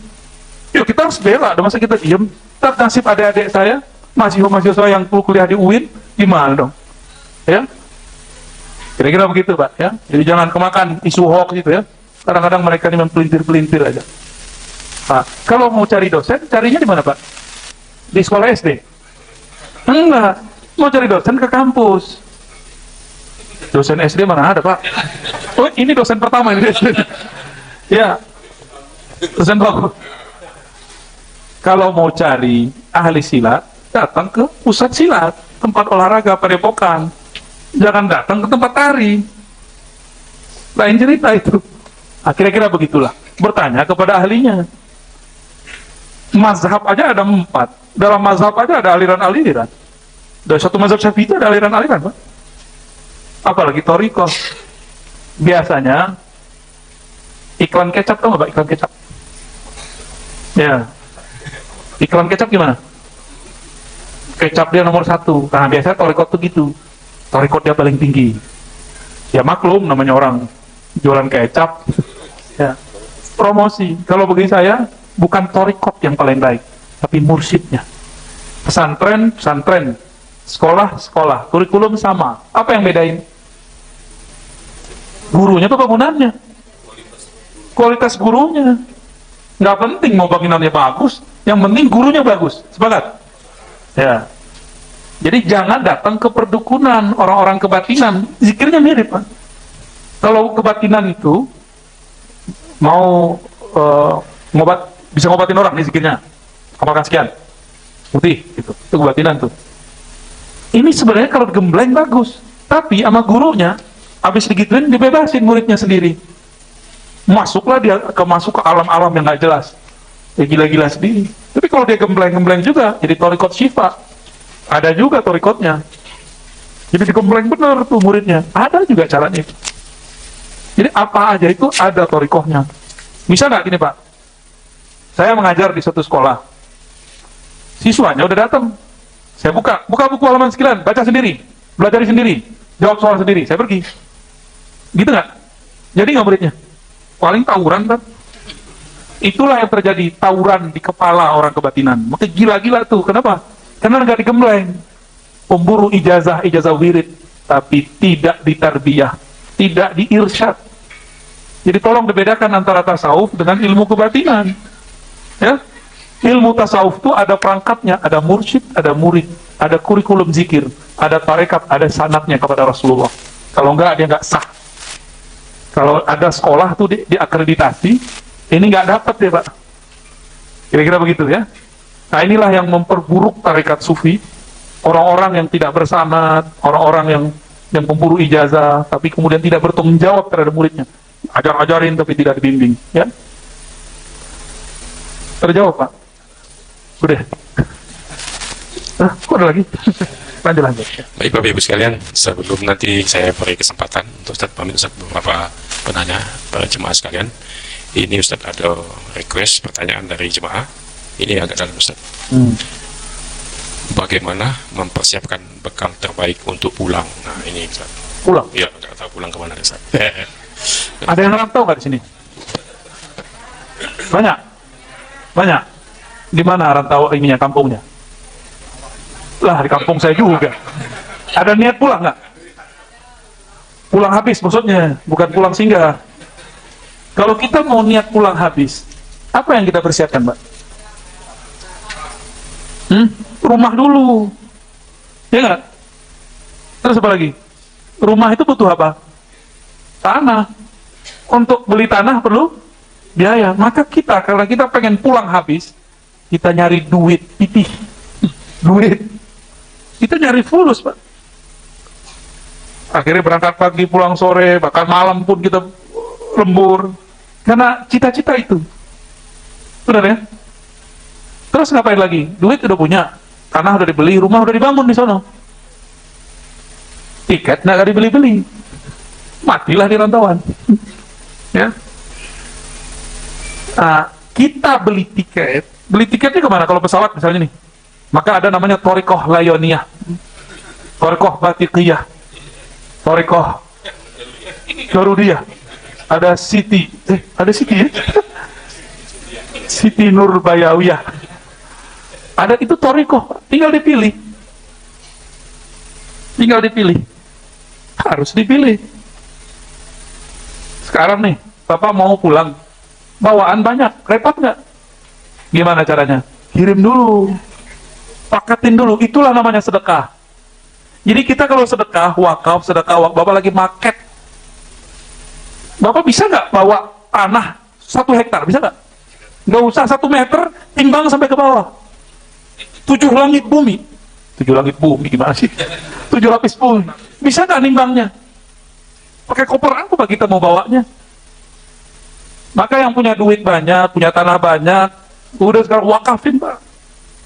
Yuk kita harus bela, masa kita diem. Tak nasib adik-adik saya, mahasiswa yang kuliah di UIN, gimana dong? Ya, kira-kira begitu Pak. Ya, jadi jangan kemakan isu hoax gitu ya. Kadang-kadang mereka ini mempelintir-pelintir aja. Nah, kalau mau cari dosen, carinya di mana Pak? Di sekolah SD? Enggak, mau cari dosen ke kampus. Dosen SD mana ada Pak? Oh ini dosen pertama ini. Ya, dosen pertama. Kalau mau cari ahli silat, datang ke pusat silat, tempat olahraga Padepokan. Jangan datang ke tempat tari. Lain cerita itu. Nah, kira-kira begitulah. Bertanya kepada ahlinya. Mazhab aja ada 4. Dalam mazhab aja ada aliran-aliran. Dari satu mazhab Syafi'i itu ada aliran-aliran, Pak. Apalagi thariqah. Biasanya iklan kecap, tau nggak Pak iklan kecap? Ya. Iklan kecap gimana? Kecap dia nomor 1. Nah biasanya thariqah tuh gitu. Thariqah dia paling tinggi. Ya maklum namanya orang jualan kecap. Ya. Promosi. Kalau bagi saya bukan thariqah yang paling baik, tapi mursyidnya. Pesantren, sekolah, kurikulum sama. Apa yang bedain? Gurunya atau bangunannya? Kualitas gurunya. Nggak penting mau bangunannya bagus, yang penting gurunya bagus. Sepakat? Ya. Jadi jangan datang ke perdukunan orang-orang kebatinan. Zikirnya mirip, Pak. Kalau kebatinan itu mau bisa ngobatin orang nih zikirnya. Amalkan sekian. Putih, gitu. Itu kebatinan tuh. Ini sebenarnya kalau gembleng bagus, tapi sama gurunya habis digituin dibebasin muridnya sendiri. Masuklah dia masuk ke alam-alam yang nggak jelas. Ya gila-gila sendiri. Tapi kalau dia gembleng-gembleng juga, jadi thariqat syifa. Ada juga thariqatnya. Jadi digembleng bener tuh muridnya. Ada juga caranya. Jadi apa aja itu ada thariqahnya. Bisa nggak gini Pak? Saya mengajar di satu sekolah. Siswanya udah datang. Saya buka buku halaman sekian, baca sendiri, belajar sendiri, jawab soal sendiri. Saya pergi. Gitu nggak? Jadi nggak muridnya? Paling tawuran kan? Itulah yang terjadi, tawuran di kepala orang kebatinan. Maka gila-gila tuh. Kenapa? Karena nggak digembleng. Pemburu ijazah wirid, tapi tidak ditarbiyah. tidak diirsyad. Jadi tolong dibedakan antara tasawuf dengan ilmu kebatinan. Ya, ilmu tasawuf itu ada perangkatnya, ada mursyid, ada murid, ada kurikulum zikir, ada tarekat, ada sanadnya kepada Rasulullah. Kalau enggak, dia enggak sah. Kalau ada sekolah tuh diakreditasi, ini enggak dapat ya Pak. Kira-kira begitu ya. Nah inilah yang memperburuk tarekat sufi. Orang-orang yang tidak bersanad, orang-orang yang memburu ijazah, tapi kemudian tidak bertanggung jawab terhadap muridnya. Ajar-ajarin tapi tidak dibimbing. Ya. Terjawab Pak? Udah. Kok ada lagi? Lanjut. Baik Bapak Ibu sekalian, sebelum nanti saya beri kesempatan untuk Ustadz pamit Ustadz beberapa penanya para jemaah sekalian. Ini Ustadz ada request pertanyaan dari jemaah. Ini agak dalam Ustadz. Bagaimana mempersiapkan bekal terbaik untuk pulang? Nah ini Ustadz. Pulang? Iya, nggak tahu pulang kemana Ustadz. Ada yang rantau nggak di sini? Banyak. Di mana rantau ininya, kampungnya? Lah di kampung saya juga. Ada niat pulang nggak? Pulang habis maksudnya, bukan pulang singgah. Kalau kita mau niat pulang habis, apa yang kita persiapkan, Mbak? Rumah dulu, ya nggak? Terus apa lagi? Rumah itu butuh apa? Tanah. Untuk beli tanah perlu biaya. Maka kita, karena kita pengen pulang habis, kita nyari duit, pipih, duit. Kita nyari fulus, Pak. Akhirnya berangkat pagi, pulang sore, bahkan malam pun kita lembur. Karena cita-cita itu. Benar ya? Terus ngapain lagi? Duit udah punya, tanah udah dibeli, rumah udah dibangun di sana. Tiket nggak dibeli-beli, matilah di rantauan. Ya. Nah, kita beli tiketnya kemana? Kalau pesawat misalnya nih, maka ada namanya Thariqah Layoniyah, Thariqah Batiqiyah, Thariqah Garudiyah, ada Siti ya? Siti Nurbayawiyah. Ada itu Thariqah, tinggal dipilih. Harus dipilih. Sekarang nih, Bapak mau pulang, bawaan banyak, repot nggak? Gimana caranya? Kirim dulu, pakatin dulu, itulah namanya sedekah. Jadi kita kalau sedekah, Bapak lagi market, Bapak bisa nggak bawa tanah 1 hektar, bisa nggak? Nggak usah 1 meter, timbang sampai ke bawah. 7 langit bumi gimana sih? 7 lapis bumi, bisa nggak nimbangnya? Pakai koper apa kita mau bawanya? Maka yang punya duit banyak, punya tanah banyak, udah sekarang wakafin Pak,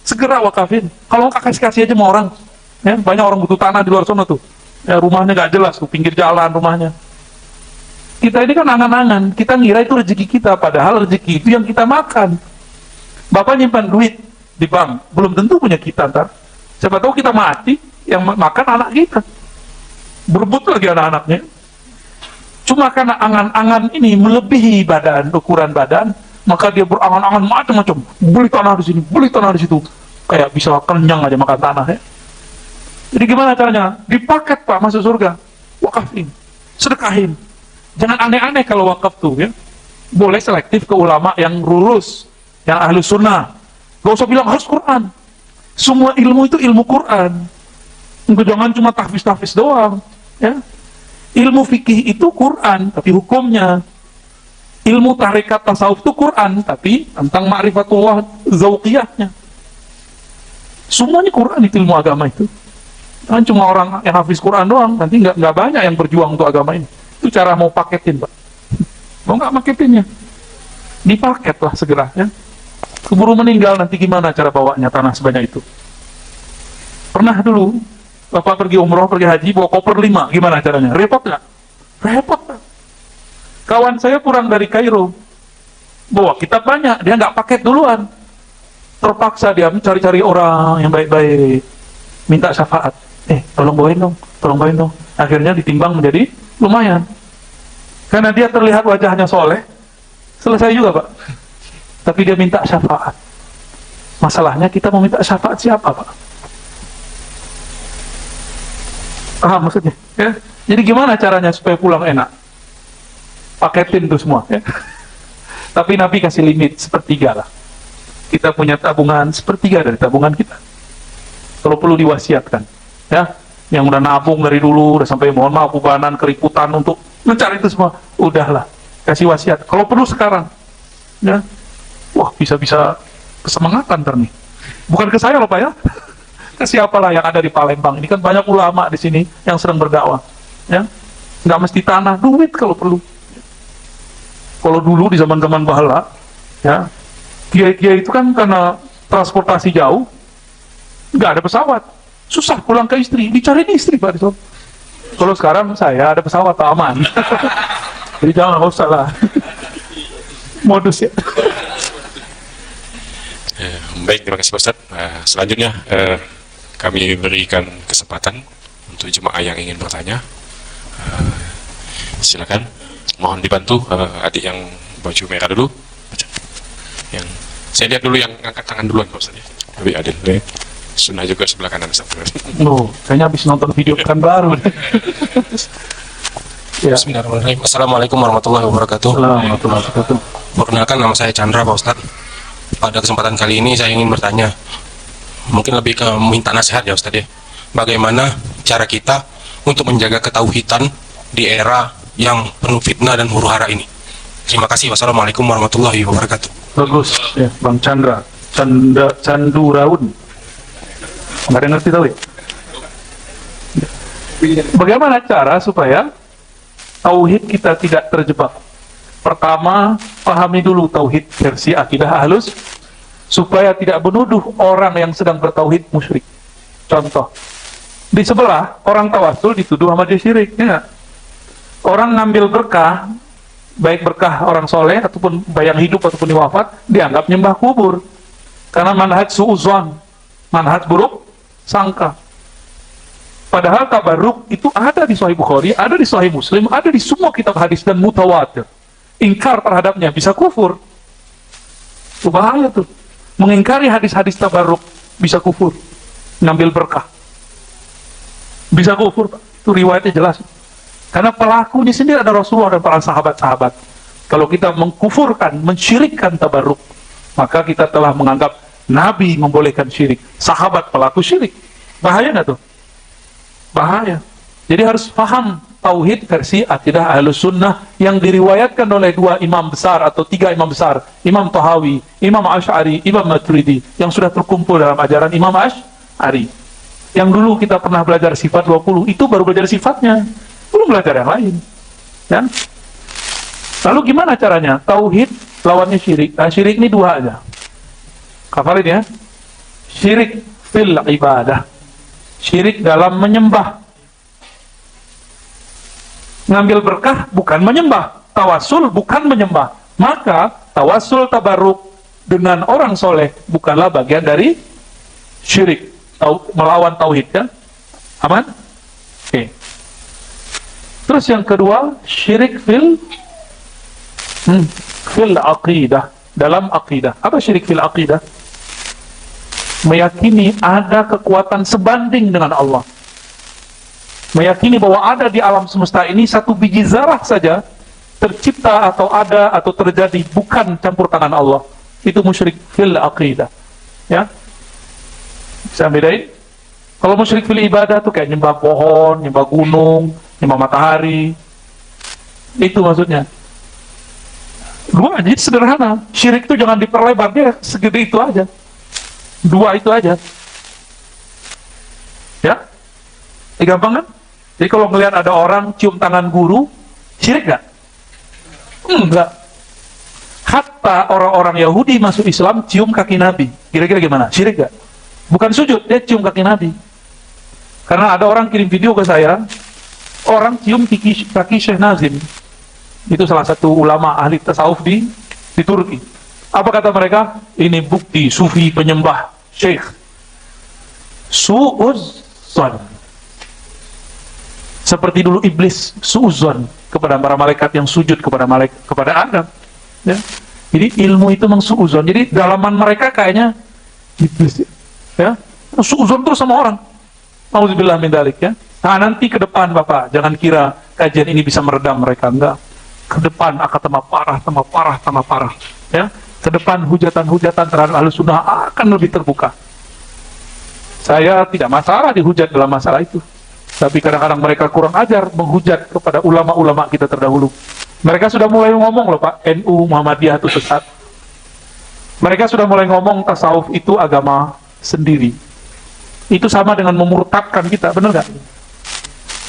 segera wakafin. Kalau nggak kasih aja sama orang, ya banyak orang butuh tanah di luar sana tuh, ya rumahnya nggak jelas tuh, pinggir jalan rumahnya. Kita ini kan angan-angan, kita ngira itu rezeki kita, padahal rezeki itu yang kita makan. Bapak nyimpan duit di bank, belum tentu punya kita ntar. Siapa tahu kita mati, yang makan anak kita, berebut lagi anak-anaknya. Cuma karena angan-angan ini melebihi ukuran badan, maka dia berangan-angan macam-macam. Beli tanah di sini, beli tanah di situ, kayak bisa kenyang aja makan tanah ya. Jadi gimana caranya? Dipaket Pak, masuk surga. Wakafin, sedekahin. Jangan aneh-aneh kalau wakaf tuh ya. Boleh selektif ke ulama yang lurus, yang ahli sunnah. Gak usah bilang harus Quran. Semua ilmu itu ilmu Quran. Jangan cuma tahfiz doang ya. Ilmu fikih itu Quran, tapi hukumnya. Ilmu tarekat tasawuf itu Quran, tapi tentang ma'rifatullah zauqiyahnya. Semuanya Quran itu ilmu agama itu. Jangan cuma orang yang hafiz Quran doang, nanti nggak banyak yang berjuang untuk agama ini. Itu cara mau paketin Pak. Mau nggak paketinnya? Dipaketlah segera ya. Keburu meninggal nanti gimana cara bawanya tanah sebanyak itu? Pernah dulu Bapak pergi umroh, pergi haji, bawa koper 5, gimana caranya? Repot nggak? Repot Pak. Kawan saya pulang dari Kairo, bawa kitab banyak, dia nggak paket duluan. Terpaksa dia mencari-cari orang yang baik-baik, minta syafaat. Tolong bawain dong. Akhirnya ditimbang menjadi lumayan. Karena dia terlihat wajahnya soleh, selesai juga Pak. Tapi dia minta syafaat. Masalahnya kita mau minta syafaat siapa Pak? Maksudnya ya? Jadi gimana caranya supaya pulang enak? Paketin tuh semua ya. Tapi Nabi kasih limit sepertiga lah. Kita punya tabungan sepertiga dari tabungan kita. Kalau perlu diwasiatkan, ya. Yang udah nabung dari dulu, udah sampai mohon maaf bebanan, keriputan untuk mencari itu semua, udahlah, kasih wasiat. Kalau perlu sekarang, ya. Wah, bisa-bisa kesemangatan ntar nih. Bukan ke saya loh Pak ya. Ke siapalah yang ada di Palembang. Ini kan banyak ulama di sini yang sedang berdakwah, ya. Nggak mesti tanah, duit kalau perlu. Kalau dulu di zaman-zaman bahala, ya, kiai-kiai itu kan karena transportasi jauh, nggak ada pesawat, susah pulang ke istri, dicari istri Pak. Kalau sekarang saya ada pesawat, aman. Jadi jangan, nggak usah lah. Modus ya. Baik, terima kasih Pak Ustadz. Selanjutnya kami berikan kesempatan untuk jemaah yang ingin bertanya. Silakan. Mohon dibantu adik yang baju merah dulu. Yang saya lihat dulu yang angkat tangan duluan Pak Ustadz. Lebih adil. Sunnah juga sebelah kanan Ustadz. Loh, kayaknya habis nonton video kan baru. Ya. Bismillahirrahmanirrahim. Assalamualaikum warahmatullahi wabarakatuh. Warahmatullahi wabarakatuh. Perkenalkan, nama saya Chandra Pak Ustadz. Pada kesempatan kali ini saya ingin bertanya, mungkin lebih ke minta nasihat ya Ustadz ya. Bagaimana cara kita untuk menjaga ketauhidan di era yang penuh fitnah dan huru-hara ini? Terima kasih. Wassalamualaikum warahmatullahi wabarakatuh. Bagus ya, Bang Chandra. Canduraun. Nggak ada yang ngerti tahu ya? Bagaimana cara supaya tauhid kita tidak terjebak? Pertama, pahami dulu tauhid versi akidah Ahlus, supaya tidak menuduh orang yang sedang bertauhid musyrik. Contoh, di sebelah orang tawasul dituduh sama dia syirik, ya nggak? Orang ngambil berkah, baik berkah orang soleh ataupun bayang hidup ataupun di wafat, dianggap nyembah kubur karena manhaj suuzon, manhaj buruk sangka. Padahal tabarruk itu ada di Sahih Bukhari, ada di Sahih Muslim, ada di semua kitab hadis dan mutawatir. Ingkar terhadapnya bisa kufur. Itu bahaya tuh. Mengingkari hadis-hadis tabarruk bisa kufur. Ngambil berkah bisa kufur, Pak. Itu riwayatnya jelas. Karena pelakunya sendiri ada Rasulullah dan para sahabat-sahabat. Kalau kita mengkufurkan, mensyirikkan tabarruk, maka kita telah menganggap Nabi membolehkan syirik, sahabat pelaku syirik. Bahaya nggak tuh? Bahaya. Jadi harus paham tauhid versi akidah Ahlus Sunnah yang diriwayatkan oleh dua imam besar atau tiga imam besar, Imam Tahawi, Imam Asy'ari, Imam Maturidi, yang sudah terkumpul dalam ajaran Imam Asy'ari. Yang dulu kita pernah belajar sifat 20, itu baru belajar sifatnya, belum belajar yang lain. Ya? Lalu gimana caranya? Tauhid lawannya syirik. Nah, syirik ini dua aja. Hafalin ya. Syirik fil ibadah. Syirik dalam menyembah. Ngambil berkah bukan menyembah. Tawasul bukan menyembah. Maka tawasul tabarruk dengan orang soleh bukanlah bagian dari syirik. Melawan tauhid, kan? Aman? Oke. Terus yang kedua, syirik fil aqidah, dalam aqidah. Apa syirik fil aqidah? Meyakini ada kekuatan sebanding dengan Allah. Meyakini bahwa ada di alam semesta ini satu biji zarah saja tercipta atau ada atau terjadi bukan campur tangan Allah. Itu musyrik fil aqidah. Ya. Bisa bedain? Kalau musyrik fil ibadah tuh kayak nyembah pohon, nyembah gunung, nyembah matahari. Itu maksudnya. Dua, jadi sederhana. Syirik itu jangan diperlebar, dia segede itu aja. Dua itu aja. Ya? Ini gampang kan? Jadi kalau melihat ada orang cium tangan guru, syirik gak? Enggak. Hatta orang-orang Yahudi masuk Islam cium kaki Nabi. Kira-kira gimana? Syirik gak? Bukan sujud, dia cium kaki Nabi. Karena ada orang kirim video ke saya, orang cium kaki Syekh Nazim. Itu salah satu ulama ahli tasawuf di Turki. Apa kata mereka? Ini bukti sufi penyembah Syekh. Su'uzzon. Seperti dulu iblis su'uzzon kepada para malaikat yang sujud kepada Adam. Ya. Jadi ilmu itu memang su'uzzon. Jadi dalaman mereka kayaknya iblis. Ya, su'uzzon terus sama orang. Auzubillah min dzalik, ya. Nah, nanti ke depan Bapak, jangan kira kajian ini bisa meredam mereka, enggak. Ke depan akan tambah parah. Ya, ke depan hujatan-hujatan terhadap Ahlussunnah akan lebih terbuka. Saya tidak masalah dihujat dalam masalah itu. Tapi kadang-kadang mereka kurang ajar menghujat kepada ulama-ulama kita terdahulu. Mereka sudah mulai ngomong loh Pak, NU Muhammadiyah itu sesat. Mereka sudah mulai ngomong tasawuf itu agama sendiri. Itu sama dengan memurtadkan kita, benar nggak?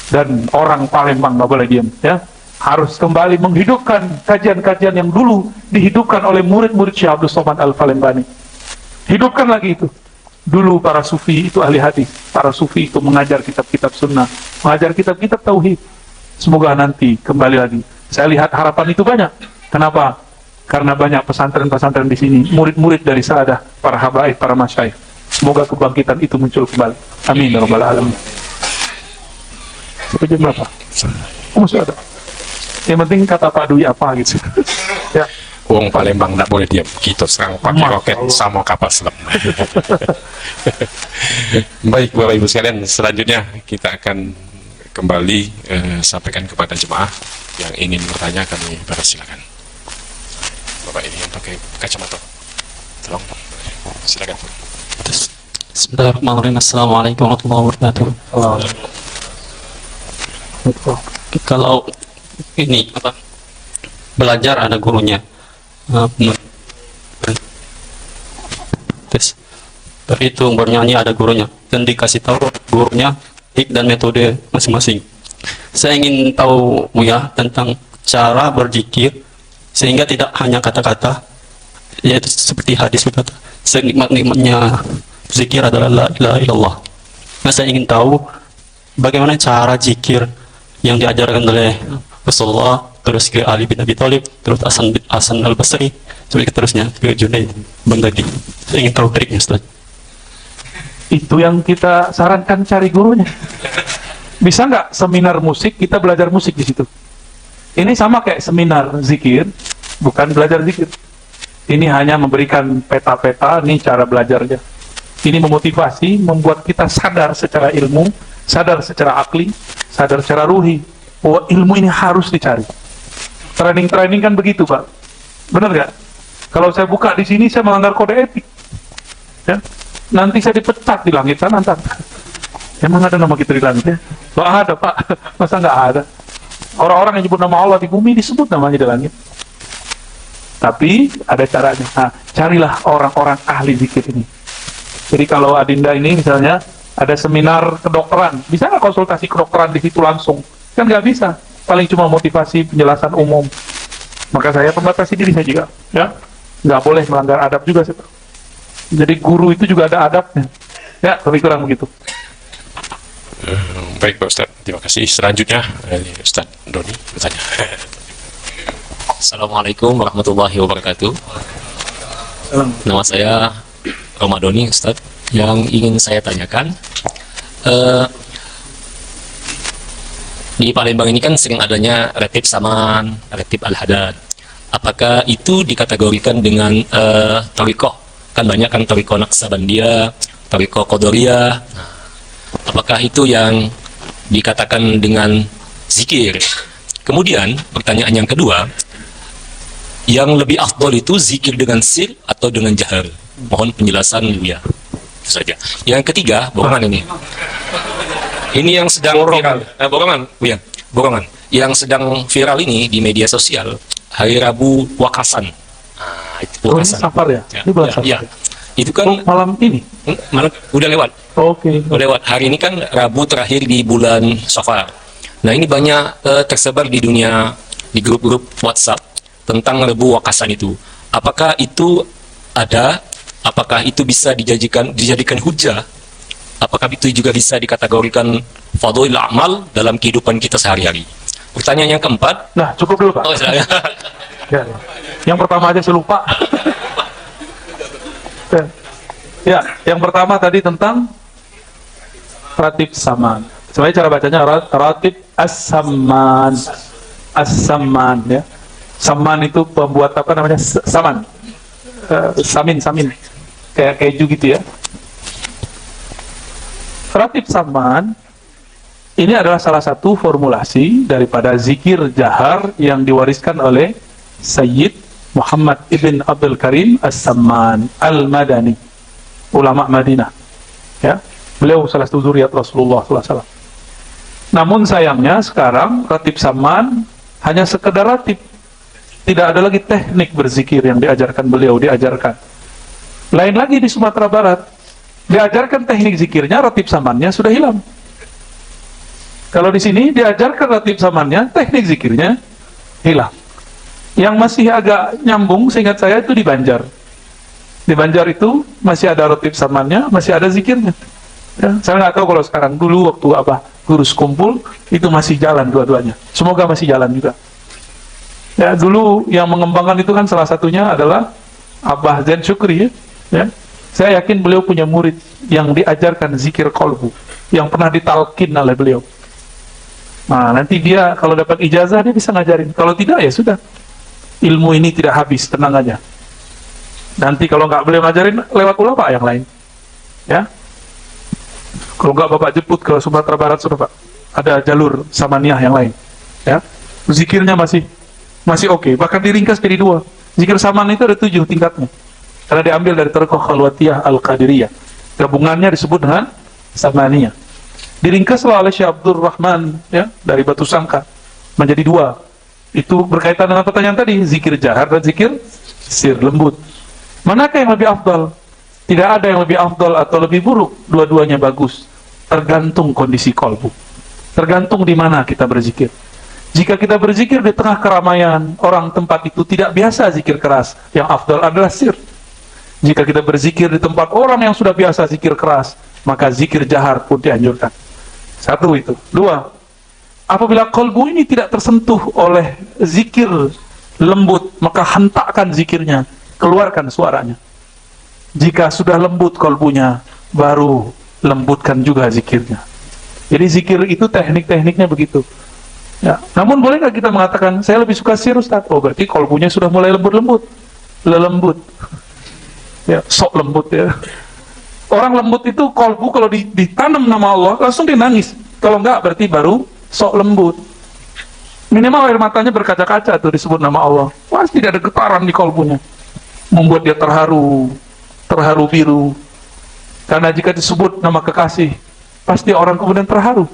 Dan orang Palembang nggak boleh diam, ya. Harus kembali menghidupkan kajian-kajian yang dulu dihidupkan oleh murid-murid Syekh Abdul Somad Al-Falembani. Hidupkan lagi itu. Dulu para sufi itu ahli hadis, para sufi itu mengajar kitab-kitab sunnah, mengajar kitab-kitab tauhid. Semoga nanti kembali lagi. Saya lihat harapan itu banyak. Kenapa? Karena banyak pesantren-pesantren di sini, murid-murid dari Sa'adah, para habaib, para masyayikh. Semoga kebangkitan itu muncul kembali. Amin ya rabbal alamin. Sampai jam berapa? Oh, masih ada. Yang penting kata Pak Dwi apa gitu. Ya. Wong Palembang tidak boleh diam. Kita serang pakai roket sama kapal selam. Baik Bapak Ibu sekalian, selanjutnya kita akan kembali sampaikan kepada jemaah yang ingin bertanya, kami persilakan. Bapak ini yang pakai kacamata, tolong silakan. Bismillahirrahmanirrahim. Assalamualaikum warahmatullahi wabarakatuh. Kalau ini apa, belajar ada gurunya, tes berhitung, bernyanyi ada gurunya, dan dikasih tahu gurunya dan metode masing-masing. Saya ingin tahu ya tentang cara berzikir sehingga tidak hanya kata-kata, yaitu seperti hadis berkata, senikmat-nikmatnya zikir adalah la ilaha illallah. Nah, saya ingin tahu bagaimana cara zikir yang diajarkan oleh Rasulullah, terus ke Ali bin Abi Thalib, terus Hasan al-Basri, terusnya ke Junaid Baghdadi. Saya ingin tahu triknya, Ustaz. Itu yang kita sarankan, cari gurunya. Bisa nggak seminar musik, kita belajar musik di situ. Ini sama kayak seminar zikir, bukan belajar zikir. Ini hanya memberikan peta-peta, ini cara belajarnya. Ini memotivasi, membuat kita sadar secara ilmu, sadar secara akli, sadar secara ruhi, bahwa ilmu ini harus dicari. Training-training kan begitu, Pak. Benar nggak? Kalau saya buka di sini, saya melanggar kode etik. Ya? Nanti saya dipecat di langit sana, ntar. Emang ada nama kita di langit ya? Nggak ada, Pak. Masa nggak ada? Orang-orang yang nyebut nama Allah di bumi disebut namanya di langit. Tapi ada caranya. Nah, carilah orang-orang ahli zikir ini. Jadi kalau Adinda ini misalnya ada seminar kedokteran, bisa nggak konsultasi kedokteran di situ langsung? Kan nggak bisa. Paling cuma motivasi, penjelasan umum. Maka saya membatasi diri saya juga. Ya, nggak boleh melanggar adab juga. Jadi guru itu juga ada adabnya. Ya, lebih kurang begitu. Baik Pak Ustadz, terima kasih. Selanjutnya Ustadz Doni bertanya. Assalamualaikum warahmatullahi wabarakatuh. Nama saya Romadoni, Ustadz. Yang ingin saya tanyakan, di Palembang ini kan sering adanya ratib saman, ratib al-hadad. Apakah itu dikategorikan dengan thariqah? Kan banyak kan thariqah Naqsabandiyah, thariqah Qadariyah. Nah, apakah itu yang dikatakan dengan zikir? Kemudian pertanyaan yang kedua, yang lebih afdol itu zikir dengan sir atau dengan jahar? Mohon penjelasan ya. Itu saja. Yang ketiga, borongan ini. Ini yang sedang viral. Borongan, ya, borongan. Yang sedang viral ini di media sosial, hari Rabu Wakasan. Nah, itu Wakasan. Ini safar ya? Ini bulan safar. Ya. Itu kan malam ini. Malam udah lewat. Oke. Udah lewat. Hari ini kan Rabu terakhir di bulan Safar. Nah, ini banyak tersebar di dunia, di grup-grup WhatsApp tentang Rabu Wakasan itu. Apakah itu ada? Apakah itu bisa dijadikan hujah? Apakah itu juga bisa dikategorikan fadhilul amal dalam kehidupan kita sehari-hari? Pertanyaan yang keempat. Nah, cukup dulu, Pak. Oh, saya. Ya. Yang pertama aja saya lupa. Ya, yang pertama tadi tentang ratib saman. Sebenarnya cara bacanya ratib as-saman. As-saman ya. Saman itu pembuat apa namanya? Saman. Samin. Kayak keju gitu ya. Ratib saman Ini adalah salah satu formulasi daripada zikir jahar yang diwariskan oleh Sayyid Muhammad ibn Abdul Karim As-Samman Al-Madani, ulama Madinah. Ya, beliau salah satu zuriat Rasulullah SAW. Namun sayangnya sekarang ratib Samman hanya sekedar ratib, tidak ada lagi teknik berzikir yang diajarkan beliau. Lain lagi di Sumatera Barat, diajarkan teknik zikirnya, ratib Sammannya sudah hilang. Kalau di sini diajarkan ratib Sammannya, teknik zikirnya hilang. Yang masih agak nyambung seingat saya itu di Banjar. Di Banjar itu masih ada ratib Sammannya, masih ada zikirnya. Ya, saya nggak tahu kalau sekarang. Dulu waktu guru sekumpul itu masih jalan dua-duanya. Semoga masih jalan juga. Ya, dulu yang mengembangkan itu kan salah satunya adalah Abah Zain Syukri. Ya. Saya yakin beliau punya murid yang diajarkan zikir kolbu, yang pernah ditalkin oleh beliau. Nah, nanti dia kalau dapat ijazah dia bisa ngajarin. Kalau tidak ya sudah. Ilmu ini tidak habis, tenang aja. Nanti kalau nggak beliau ngajarin, lewat ulama yang lain. Ya. Kalau nggak Bapak jemput ke Sumatera Barat sudah Pak. Ada jalur Samaniyah yang lain. Ya. Zikirnya masih oke. Bahkan diringkas jadi 2. Zikir Saman itu ada 7 tingkatnya. Karena diambil dari Tariqah Khalwatiyah Al-Qadiriyah. Gabungannya disebut dengan Samaniyah. Diringkaslah oleh Syekh Abdul Rahman ya, dari Batu Sangka menjadi 2. Itu berkaitan dengan pertanyaan tadi, zikir jahar dan zikir sir lembut. Manakah yang lebih afdal? Tidak ada yang lebih afdal atau lebih buruk, dua-duanya bagus. Tergantung kondisi kolbu. Tergantung di mana kita berzikir. Jika kita berzikir di tengah keramaian, orang tempat itu tidak biasa zikir keras, yang afdal adalah sir. Jika kita berzikir di tempat orang yang sudah biasa zikir keras, maka zikir jahar pun dianjurkan. 1 itu. 2, apabila kolbu ini tidak tersentuh oleh zikir lembut, maka hentakkan zikirnya, keluarkan suaranya. Jika sudah lembut kolbunya, baru lembutkan juga zikirnya. Jadi zikir itu teknik-tekniknya begitu. Ya. Namun boleh nggak kita mengatakan, saya lebih suka sir Ustaz? Oh, berarti kolbunya sudah mulai lembut-lembut. Lembut. Ya, sok lembut ya. Orang lembut itu kolbu kalau ditanam nama Allah langsung dia nangis. Kalau enggak berarti baru sok lembut. Minimal air matanya berkaca-kaca tuh disebut nama Allah. Pasti tidak ada getaran di kolbunya. Membuat dia terharu biru. Karena jika disebut nama kekasih, pasti orang kemudian terharu.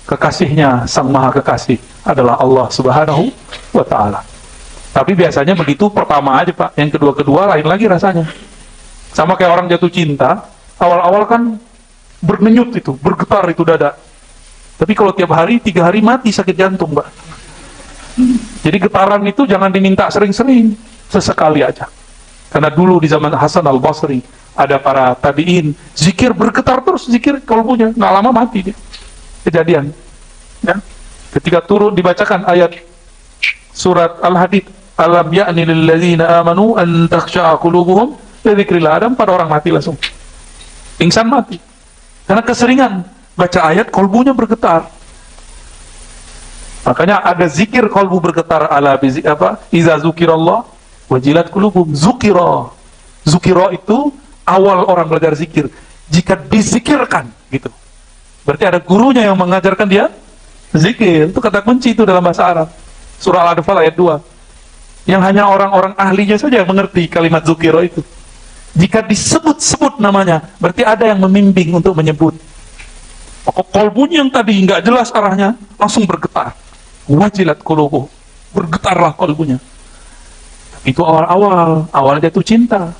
Kekasihnya Sang Maha Kekasih adalah Allah Subhanahu wa Ta'ala. Tapi biasanya begitu pertama aja Pak. Yang kedua lain lagi rasanya. Sama kayak orang jatuh cinta. Awal-awal kan berdenyut itu, bergetar itu dada. Tapi kalau tiap hari, 3 hari mati sakit jantung, Mbak. Jadi getaran itu jangan diminta sering-sering, sesekali aja. Karena dulu di zaman Hasan Al-Basri, ada para tabi'in, zikir bergetar terus, zikir kolbunya, nggak lama mati dia. Kejadian. Ya. Ketika turun dibacakan ayat surat Al-Hadid, Alam ya'ni lilladzina amanu an takhsha'a qulubuhum li dzikrillah, ada 4 orang mati langsung. Pingsan mati. Karena keseringan baca ayat, kolbunya bergetar. Makanya ada zikir kolbu bergetar ala bizik apa? Iza zukirallah wajilat qulubuhum. Zukira itu awal orang belajar zikir. Jika dizikirkan gitu. Berarti ada gurunya yang mengajarkan dia zikir. Itu kata kunci itu dalam bahasa Arab. Surah Al-Anfal ayat 2. Yang hanya orang-orang ahlinya saja yang mengerti kalimat zukira itu. Jika disebut-sebut namanya, berarti ada yang membimbing untuk menyebut. Kolbunya yang tadi nggak jelas arahnya, langsung bergetar. Wajilat qulubuhum, bergetarlah kolbunya. Itu awal jatuh cinta.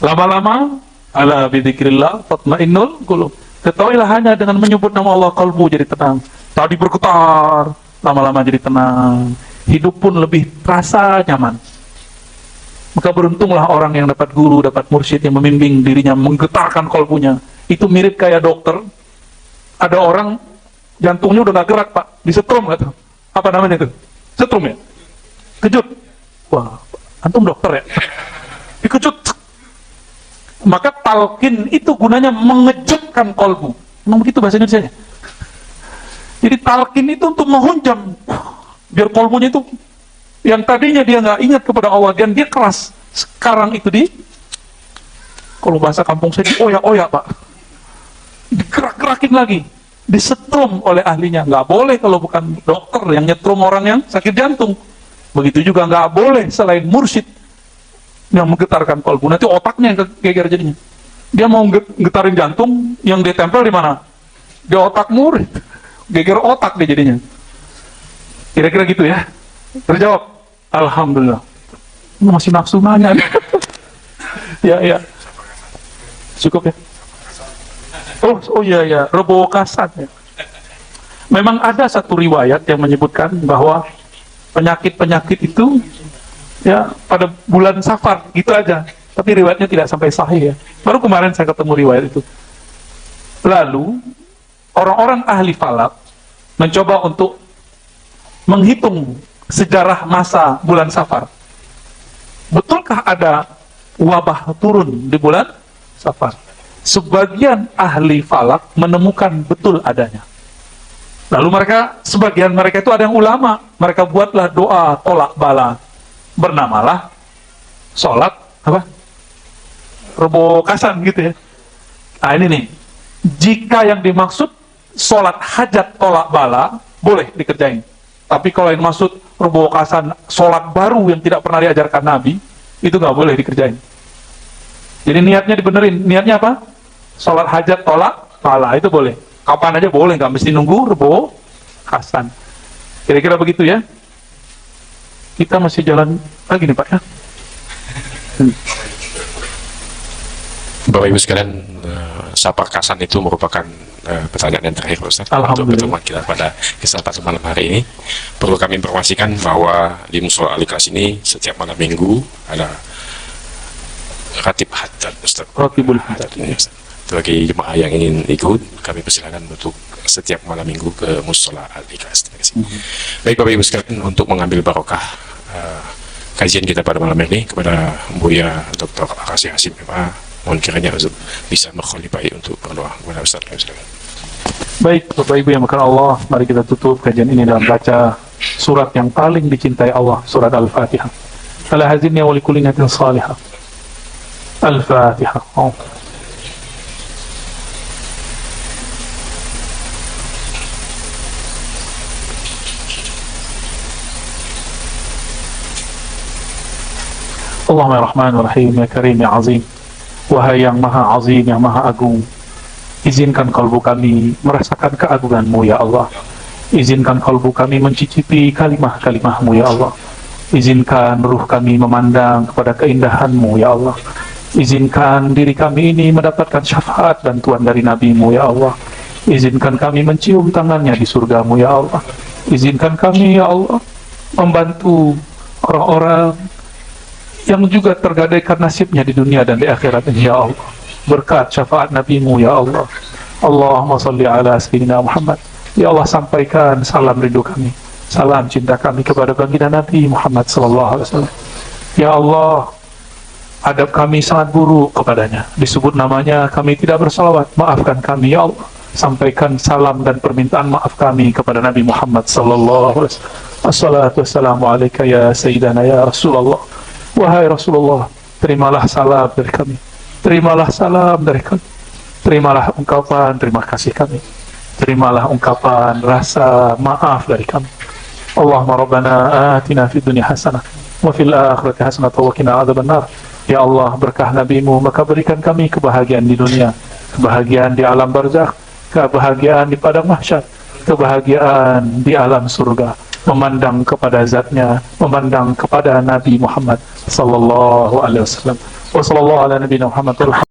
Lama-lama, ala bidzikrillah tatmainnul qulub. Ketahuilah hanya dengan menyebut nama Allah, kolbu jadi tenang. Tadi bergetar, lama-lama jadi tenang. Hidup pun lebih terasa nyaman. Maka beruntunglah orang yang dapat guru, dapat mursyid yang membimbing dirinya, menggetarkan kolbunya. Itu mirip kayak dokter. Ada orang jantungnya udah gak gerak Pak, disetrum gak tuh? Apa namanya tuh? Setrum ya? Kejut. Wah, antum dokter ya? Dikejut. Maka talqin itu gunanya mengejutkan kolbu. Memang begitu bahasa Indonesia. Jadi talqin itu untuk menghunjam, biar kolbunya itu yang tadinya dia nggak ingat kepada Allah dan dia keras, sekarang itu kalau bahasa kampung saya dioyak-oyak Pak, digerak-gerakin lagi. disetrum oleh ahlinya. Nggak boleh kalau bukan dokter yang nyetrum orang yang sakit jantung. Begitu juga nggak boleh selain mursyid yang menggetarkan kolbu. Nanti otaknya yang geger jadinya. Dia mau getarin jantung, yang dia tempel di mana? Di otak murid. Geger otak dia jadinya. Kira-kira gitu ya. Terjawab. Alhamdulillah. Masih nafsu nanya. Ya. Cukup ya. Oh iya, Rebo Kasat ya. Memang ada satu riwayat yang menyebutkan bahwa penyakit-penyakit itu ya pada bulan Safar gitu aja. Tapi riwayatnya tidak sampai sahih ya. Baru kemarin saya ketemu riwayat itu. Lalu orang-orang ahli falak mencoba untuk menghitung sejarah masa bulan Safar. Betulkah ada wabah turun di bulan Safar? Sebagian ahli falak menemukan betul adanya. Lalu sebagian mereka itu ada yang ulama, mereka buatlah doa tolak bala, bernamalah sholat apa? Rebo Kasan gitu ya. Nah ini nih, jika yang dimaksud sholat hajat tolak bala boleh dikerjain. Tapi kalau yang maksud Rebo Kasan sholat baru yang tidak pernah diajarkan Nabi, itu nggak boleh dikerjain. Jadi niatnya dibenerin, niatnya apa? Sholat hajat tolak bala itu boleh. Kapan aja boleh, nggak mesti nunggu Rebo Hasan. Kira-kira begitu ya. Kita masih jalan lagi nih Pak ya. Bapak Ibu sekalian, Sapa Kasan itu merupakan pertanyaan yang terakhir Ustaz untuk pertemuan kita pada kesempatan malam hari ini. Perlu kami informasikan bahwa di Musola Al-Ikhlas ini setiap malam minggu ada Ratib Haddad Ustaz. Ratibul Haddad. Bagi jemaah yang ingin ikut, kami persilakan untuk setiap malam minggu ke Musola Al-Ikhlas. Terima kasih. Baik Bapak Ibu sekalian, untuk mengambil barokah kajian kita pada malam ini kepada Buya Dr. Arazi Hasim, mohon kiranya Ustaz bisa mengholipai untuk berdoa kepada Ustaz. Baik Bapak Ibu yang makan Allah, mari kita tutup kajian ini dalam baca surat yang paling dicintai Allah, surat Al-Fatihah. Ala hazinni wa likulli niyatin salihah. Al-Fatihah. Allahumma ya Rahman wa Rahim, ya Karim, ya Azim. Wahai yang maha azim, yang maha agung, izinkan kalbu kami merasakan keagungan-Mu ya Allah. Izinkan kalbu kami mencicipi kalimah-kalimah-Mu ya Allah. Izinkan ruh kami memandang kepada keindahan-Mu ya Allah. Izinkan diri kami ini mendapatkan syafaat bantuan dari Nabi-Mu ya Allah. Izinkan kami mencium tangannya di surga-Mu ya Allah. Izinkan kami ya Allah membantu orang-orang yang juga tergadaikan nasibnya di dunia dan di akhirat ini ya Allah, berkat syafaat Nabi-Mu ya Allah. Allahumma salli ala sayyidina Muhammad. Ya Allah, sampaikan salam rindu kami, salam cinta kami kepada baginda Nabi Muhammad sallallahu alaihi wasallam. Ya Allah, adab kami sangat buruk kepadanya, disebut namanya kami tidak bersalawat, maafkan kami ya Allah. Sampaikan salam dan permintaan maaf kami kepada Nabi Muhammad sallallahu alaihi wasallam. Assalatu wassalamu alaika ya sayyidana ya Rasulullah. Wahai Rasulullah, terimalah salam dari kami, terimalah salam dari kami, terimalah ungkapan terima kasih kami, terimalah ungkapan rasa maaf dari kami. Allahumma rabbana atina fid dunya hasanah wa fil akhirati hasanah wa qina adzabannar. Ya Allah, berkah Nabi-Mu maka berikan kami kebahagiaan di dunia, kebahagiaan di alam barzakh, kebahagiaan di padang mahsyar, kebahagiaan di alam surga, memandang kepada zatnya, memandang kepada Nabi Muhammad sallallahu alaihi wasallam. Wa sallallahu ala nabiyina Muhammad.